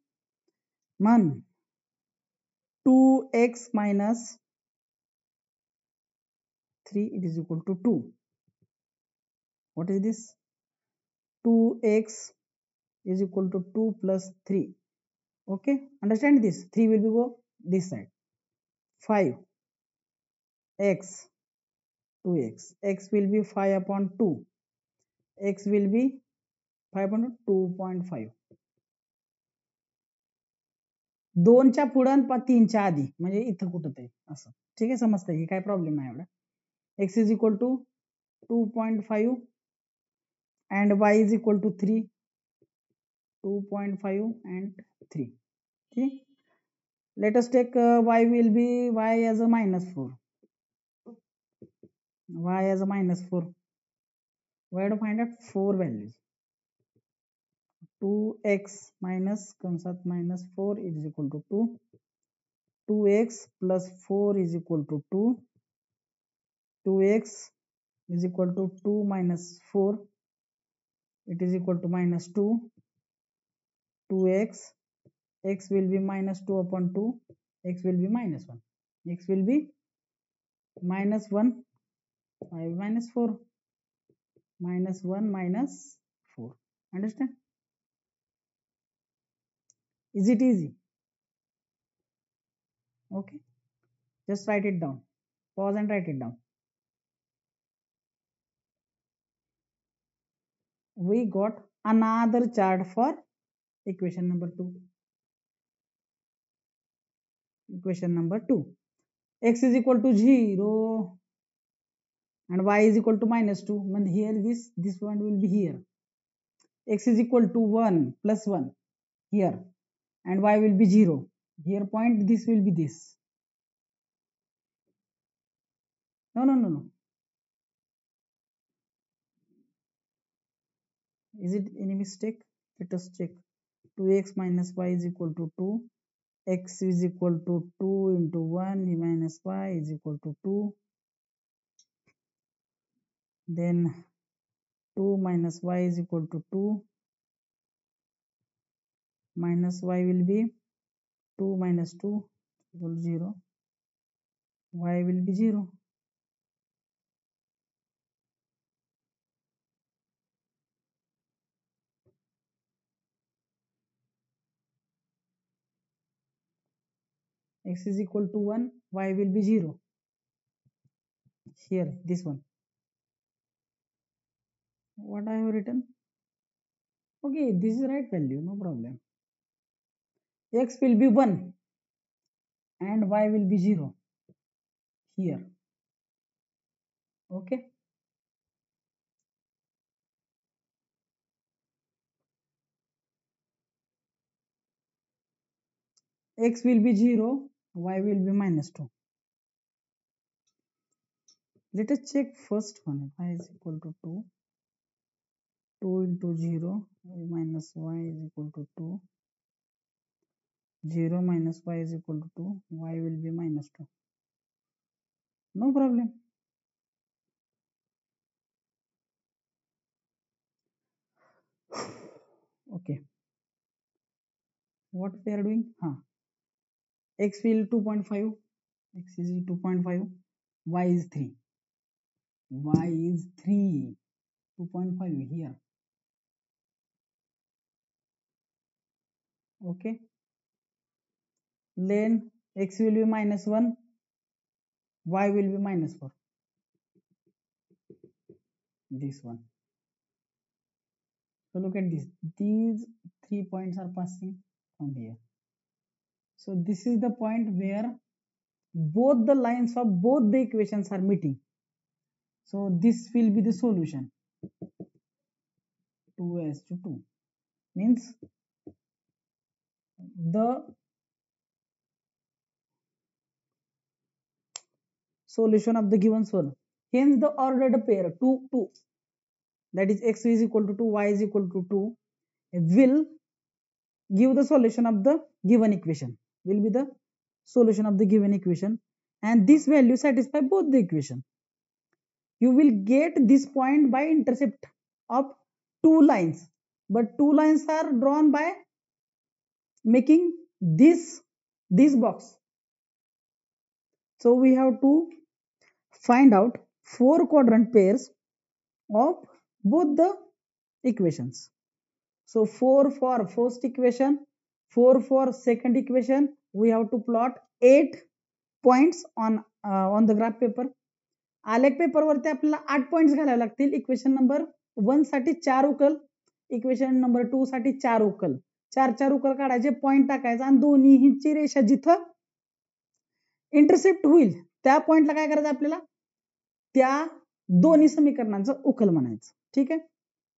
मन 2x minus 3 it is equal to 2. What is this? 2x is equal to 2 plus 3. Okay, understand this, 3 will be go this side, 5 x 2x, x will be 5 upon 2, x will be 5.2.5 2च्या पुढं 3च्या आधी म्हणजे इथं कुठं तरी असं ठीक आहे समजतंय की काय प्रॉब्लेम नाही एवढा x is equal to 2.5 and y is equal to 3 2.5 and 3 okay let us take y will be y as a -4 y as a -4 we have to find out 4 values 2x minus कंसात -4 is equal to 2 2x plus 4 is equal to 2 2x is equal to 2 minus 4 it is equal to -2 2x x will be -2 upon 2 x will be -1 x will be -1 5 minus 4 -1 minus 4 understand is it easy okay just write it down pause and write it down we got another chart for equation number 2 equation number 2 x is equal to 0 and y is equal to -2 and here this one will be here x is equal to 1 plus 1 here and y will be 0 here point this will be this no is it any mistake let us check 2x minus y is equal to 2 x is equal to 2 into 1 minus y is equal to 2 then 2 minus y is equal to 2 minus y will be 2 minus 2 equal to 0 y will be 0 x is equal to 1 y will be 0 here this one what I have written okay this is right value no problem x will be 1 and y will be 0 here okay x will be 0 y will be -2 let us check first one y is equal to 2 2 into 0 minus y is equal to 2 0 minus y is equal to 2 y will be -2 no problem okay what we are doing x will 2.5 x is 2.5 y is 3 y is 3 2.5 here okay then x will be -1 y will be -4 this one so look at this these 3 points are passing from here so this is the point where both the lines of both the equations are meeting so this will be the solution 2:2 means the solution of the given one hence the ordered pair 2 2 that is x is equal to 2 y is equal to 2 will give the solution of the given equation will be the solution of the given equation and this value satisfy both the equation you will get this point by intercept of two lines but two lines are drawn by making this box so we have to find out four quadrant pairs of both the equations so 4 for first equation 4 for second equation we have to plot 8 points on the graph paper आलेख पेपर वरती आपल्याला 8 पॉइंट्स घालावे लागतील इक्वेशन नंबर 1 साठी 4 उकल इक्वेशन नंबर 2 साठी 4 उकल, 4 उकल काढायचे, पॉइंट टाकायचा आणि दोन्हीची रेषा जिथं इंटरसेप्ट होईल त्या पॉइंटला काय करायचं आपल्याला, त्या दोन्ही समीकरणांचं उकल म्हणायचं. ठीक आहे,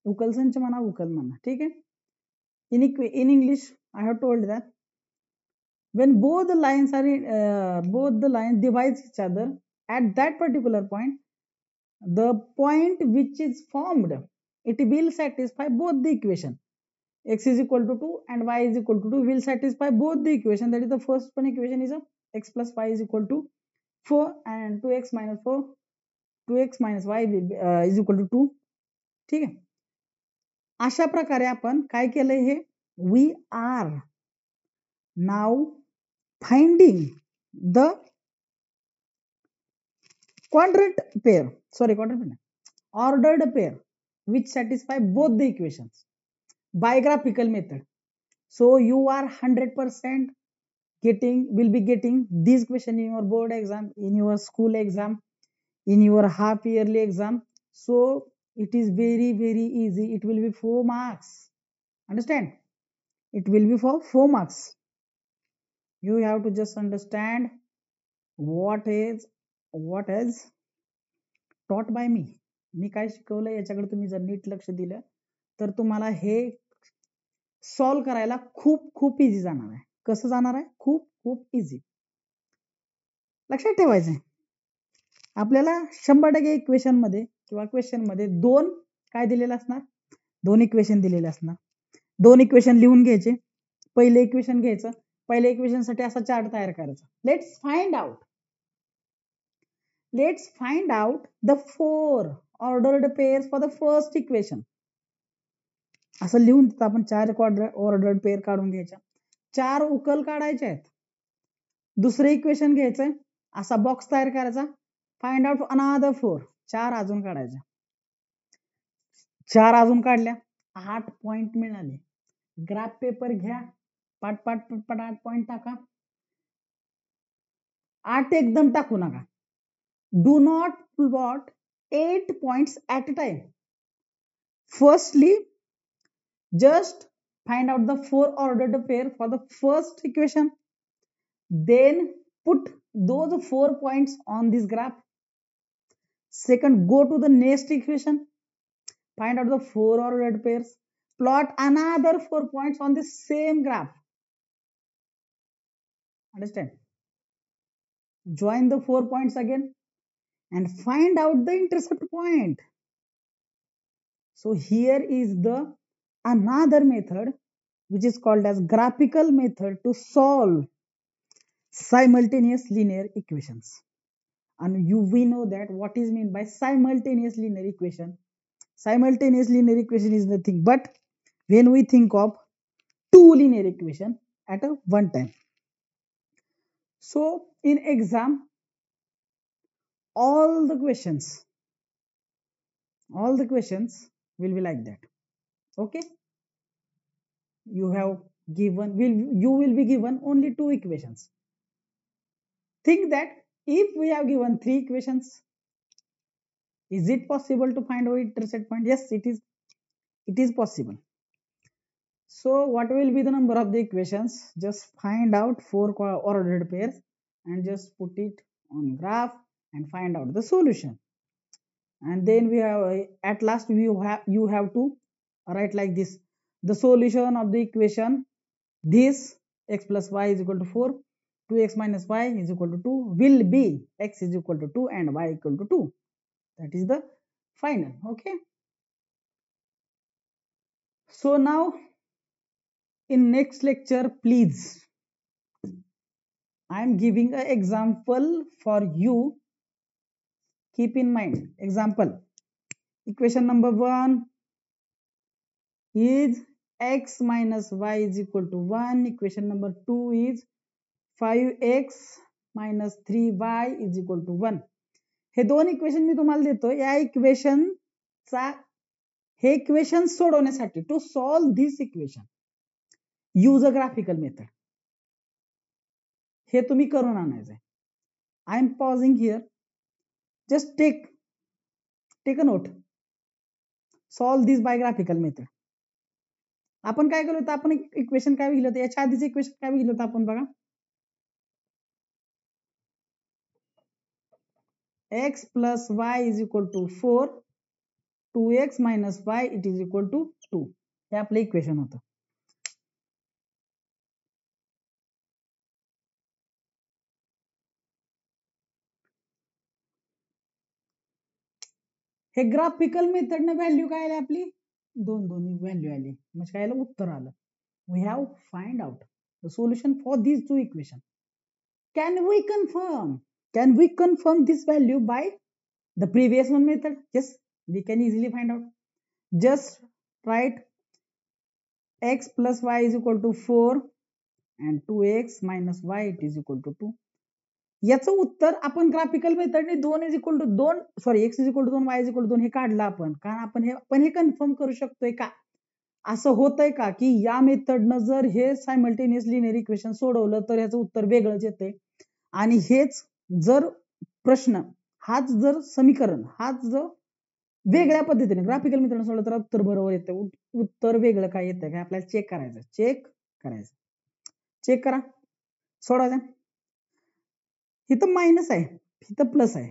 उकल संच म्हणा, उकल म्हणा. ठीक आहे. in English I have told that when both the lines divides each other at that particular point, the point which is formed, it will satisfy both the equation. X is equal to 2 and y is equal to 2 will satisfy both the equation. That is the first one equation is a x plus y is equal to 4 and 2x minus 4, 2x minus y will be, is equal to 2. ठीक आहे. अशा प्रकारे आपण काय केलंय, हे we are now finding the quadrant pair, ordered pair which satisfy both the equations by graphical method. So you are 100% will be getting this question in your board exam, in your school exam, in your half yearly exam. So it is very easy. It will be 4 marks. Understand? It will be for 4 marks. You have to just understand what is taught by me. मी काय शिकवलं याच्याकडे तुम्ही जर नीट लक्ष दिलं तर तुम्हाला हे सॉल्व करायला खूप इझी जाणार आहे. कसं जाणार आहे? खूप इझी. लक्षात ठेवायचं आपल्याला 100% इक्वेशन मध्ये किंवा क्वेश्चन मध्ये दोन काय दिलेलं असणार, दोन इक्वेशन दिलेले असणार. दोन इक्वेशन लिहून घ्यायचे. पहिले इक्वेशन घ्यायचं, पहिल्या इक्वेशन साठी असा चार्ट तयार करायचा. Let's find out the 4 ordered pairs for the first equation. असं लिहून आपण 4 ऑर्डर्ड पेअर काढून घ्यायच्या, 4 उकल काढायचे आहेत. दुसरे इक्वेशन घ्यायचंय, असा बॉक्स तयार करायचा. फाइंड आउट अनदर 4, 4 अजून काढायच्या. 4 अजून काढल्या, 8 पॉइंट मिळाले. ग्राफ पेपर घ्या, पाट 8 पॉइंट टाका. 8 एकदम टाकू नका. Do not plot 8 points at a time. Firstly, just find out the 4 ordered pair for the first equation. Then put those 4 points on this graph. Second, go to the next equation. Find out the 4 ordered pairs. Plot another 4 points on the same graph. Understand? Join the 4 points again and find out the intercept point. So here is the another method which is called as graphical method to solve simultaneous linear equations. And we know that what is meant by simultaneous linear equation. Simultaneous linear equation is nothing but when we think of two linear equation at a one time. So in exam, all the questions will be like that. Okay, you will be given only 2 equations. Think that if we have given 3 equations, is it possible to find our intercept point? Yes, it is possible. So what will be the number of the equations? Just find out 4 ordered pairs and just put it on graph and find out the solution. And then we have, at last you have to write like this: the solution of the equation this x plus y is equal to 4, 2x minus y is equal to 2 will be x is equal to 2 and y equal to 2. That is the final. Okay, so now in next lecture, please, I am giving an example for you. Keep in mind, example, equation number 1 is x minus y is equal to 1. Equation number 2 is 5x minus 3y is equal to 1. हे दोन इक्वेशन मी तुम्हाला देतो. या इक्वेशनचा हे इक्वेशन सोडवण्यासाठी to solve this equation use a graphical method. हे तुम्ही करून आणायचंय. I am pausing here. Just take a note. Solve this by graphical method. आपण काय केलं होतं, आपण इक्वेशन काय लिहिलं होतं, याच्या आधीचं इक्वेशन काय लिहिलं होतं आपण बघा, x plus y is equal to 4, 2x minus y it is equal to 2. हे आपलं इक्वेशन होतं. हे ग्राफिकल मेथडने व्हॅल्यू काय आली आपली, दोन्ही व्हॅल्यू आली, म्हणजे काय आलं, उत्तर आलं. We have find out the solution for these two equations. Can we confirm? Can we confirm this value by the previous one method? Yes, we can easily find out. Just write x plus y is equal to 4 and 2x minus y it is equal to 2. याचं उत्तर आपण ग्राफिकल मेथडने 2 is equal to 2 sorry x is equal to 2 y is equal to 2 हे काढलं आपण, कारण आपण हे कन्फर्म करू शकतोय का, असं होतंय का की या मेथडनं जर हे सायमल्टेनियस लिनियर इक्वेशन सोडवलं तर याचं उत्तर वेगळंच येते, आणि हेच जर प्रश्न हाच जर समीकरण हाच जर वेगळ्या पद्धतीने ग्राफिकल मेथडने सोडलं तर उत्तर बरोबर येतं. उत्तर वेगळं काय येतं काय आपल्याला चेक करायचं. चेक करा, सोडवा. इथं मायनस आहे, इथं प्लस आहे,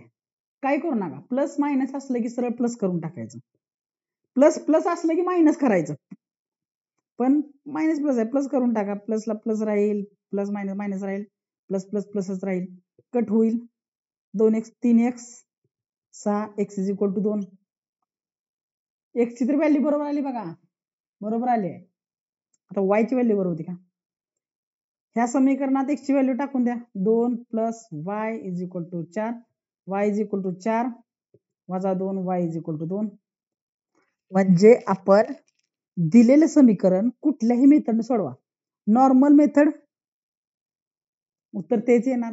काय करू नका, प्लस मायनस असलं की सरळ प्लस करून टाकायचं, प्लस प्लस असलं की मायनस करायचं, पण मायनस प्लस आहे, प्लस करून टाका, प्लसला प्लस राहील, प्लस मायनस मायनस राहील, प्लस प्लस प्लसच राहील, कट होईल, 2x 3x 6x is equal to 2. x ची तर व्हॅल्यू बरोबर आली बघा, बरोबर आली आहे. आता y ची व्हॅल्यू बरोबर होती का, ह्या समीकरणात x ची व्हॅल्यू टाकून द्या, 2 plus y is equal to 4, y is equal to 4 वजा 2 y इज इक्वल टू 2. म्हणजे आपण दिलेलं समीकरण कुठल्याही मेथडने सोडवा, नॉर्मल मेथड उत्तर तेच येणार,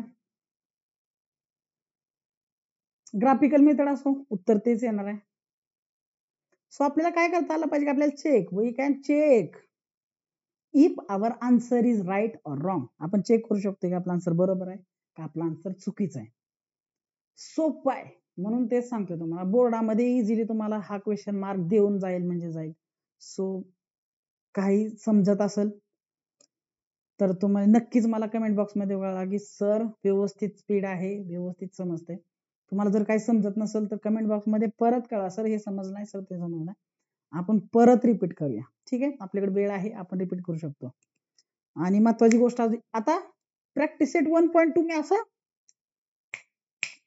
ग्राफिकल मेथड असो उत्तर तेच येणार आहे. सो आपल्याला काय करता आलं पाहिजे, आपल्याला check, we can check if our answer is right or wrong. आपण चेक करू शकतो की आपला आन्सर बरोबर आहे का आपला आन्सर चुकीचा आहे. सोपं आहे म्हणून तेच सांगतो तुम्हाला, बोर्डामध्ये इझिली तुम्हाला हा क्वेश्चन मार्क देऊन जाईल म्हणजे जाईल. सो काही समजत असेल तर तुम्हाला नक्कीच मला कमेंट बॉक्समध्ये कळवा की सर व्यवस्थित स्पीड आहे, व्यवस्थित समजते. तुम्हाला जर काही समजत नसेल तर कमेंट बॉक्समध्ये परत कळवा, सर हे समजलं नाही, सर ते समजलं नाही, आपण परत रिपीट करूया. ठीक आहे, आपल्याकडे वेळ आहे, आपण रिपीट करू शकतो. आणि महत्वाची गोष्ट आता प्रॅक्टिस सेट 1.2 तुम्ही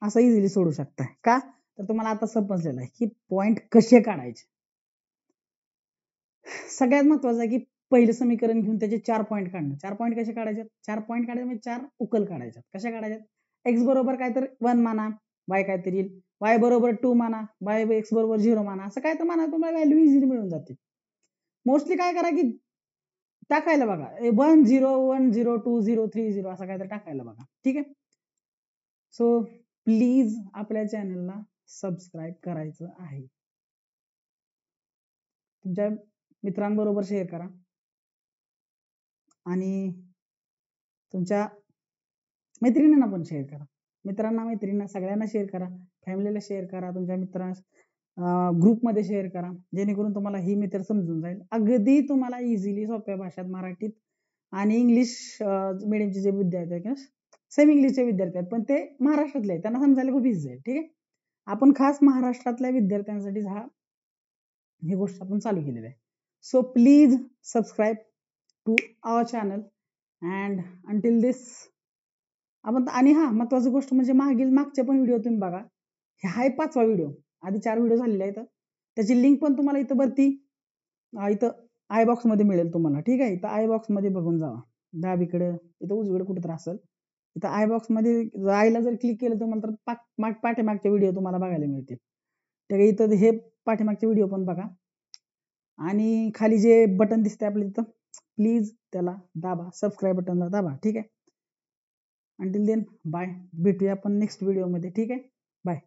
असं इझिली सोडू शकता का, तर तुम्हाला आता समजलेलं आहे की पॉइंट कसे काढायचे. सगळ्यात महत्वाचं आहे की पहिलं समीकरण घेऊन त्याचे 4 पॉईंट काढणं. 4 पॉईंट कसे काढायचे, 4 पॉईंट काढायचे म्हणजे 4 उकल काढायच्या. कशा काढायच्या, x बरोबर काय तर 1 माना, y काय तरी येईल, y बरोबर 2 माना, y x बरोबर 0 माना, असं काय तर माना, तुम्हाला व्हॅल्यू इझिली मिळून जाते. मोस्टली काय करा की टाकायला बघा 1 0 1 0 2 0 3 0 असं काय तर टाकायला बघा. ठीक आहे, सो प्लीज आपल्या चॅनलला सबस्क्राईब करायचं आहे, तुमच्या मित्रांबरोबर शेअर करा आणि तुमच्या मैत्रिणींना पण शेअर करा, मित्रांना मैत्रिणींना सगळ्यांना शेअर करा, फॅमिलीला शेअर करा, तुमच्या मित्रांना ग्रुपमध्ये शेअर करा, जेणेकरून तुम्हाला ही मेथड समजून जाईल. अगदी तुम्हाला इझिली सोप्या भाषेत मराठीत आणि इंग्लिश मीडियमचे जे विद्यार्थी आहेत, सेम इंग्लिशचे विद्यार्थी आहेत पण ते महाराष्ट्रातले आहेत, त्यांना समजायला खूप इझी आहे. ठीक आहे, आपण खास महाराष्ट्रातल्या विद्यार्थ्यांसाठी ही गोष्ट आपण चालू केलेली आहे. So please subscribe to our channel and until this आपण. आणि हा महत्वाची गोष्ट म्हणजे मागचे पण व्हिडिओ तुम्ही बघा, हे आहे 5वा व्हिडिओ, आधी 4 व्हिडिओ झालेले आहेत, त्याची लिंक पण तुम्हाला इथं वरती इथं आय बॉक्स मध्ये मिळेल तुम्हाला. ठीक आहे, इथं आय बॉक्स मध्ये बघून जावा, डावीकडे इथं उजवीकडे कुठे तर असेल, इथं आय बॉक्स मध्ये आयला जर क्लिक केलं तुम्हाला तर पाठीमागचे व्हिडिओ तुम्हाला बघायला मिळतील. ठीक आहे, इथं हे पाठीमागचे व्हिडिओ पण बघा आणि खाली जे बटन दिसते आपल्या इथं प्लीज त्याला दाबा, सबस्क्राईब बटनला दाबा. ठीक आहे, अंटिल देन बाय, भेटूया आपण नेक्स्ट व्हिडिओमध्ये. ठीक आहे, बाय.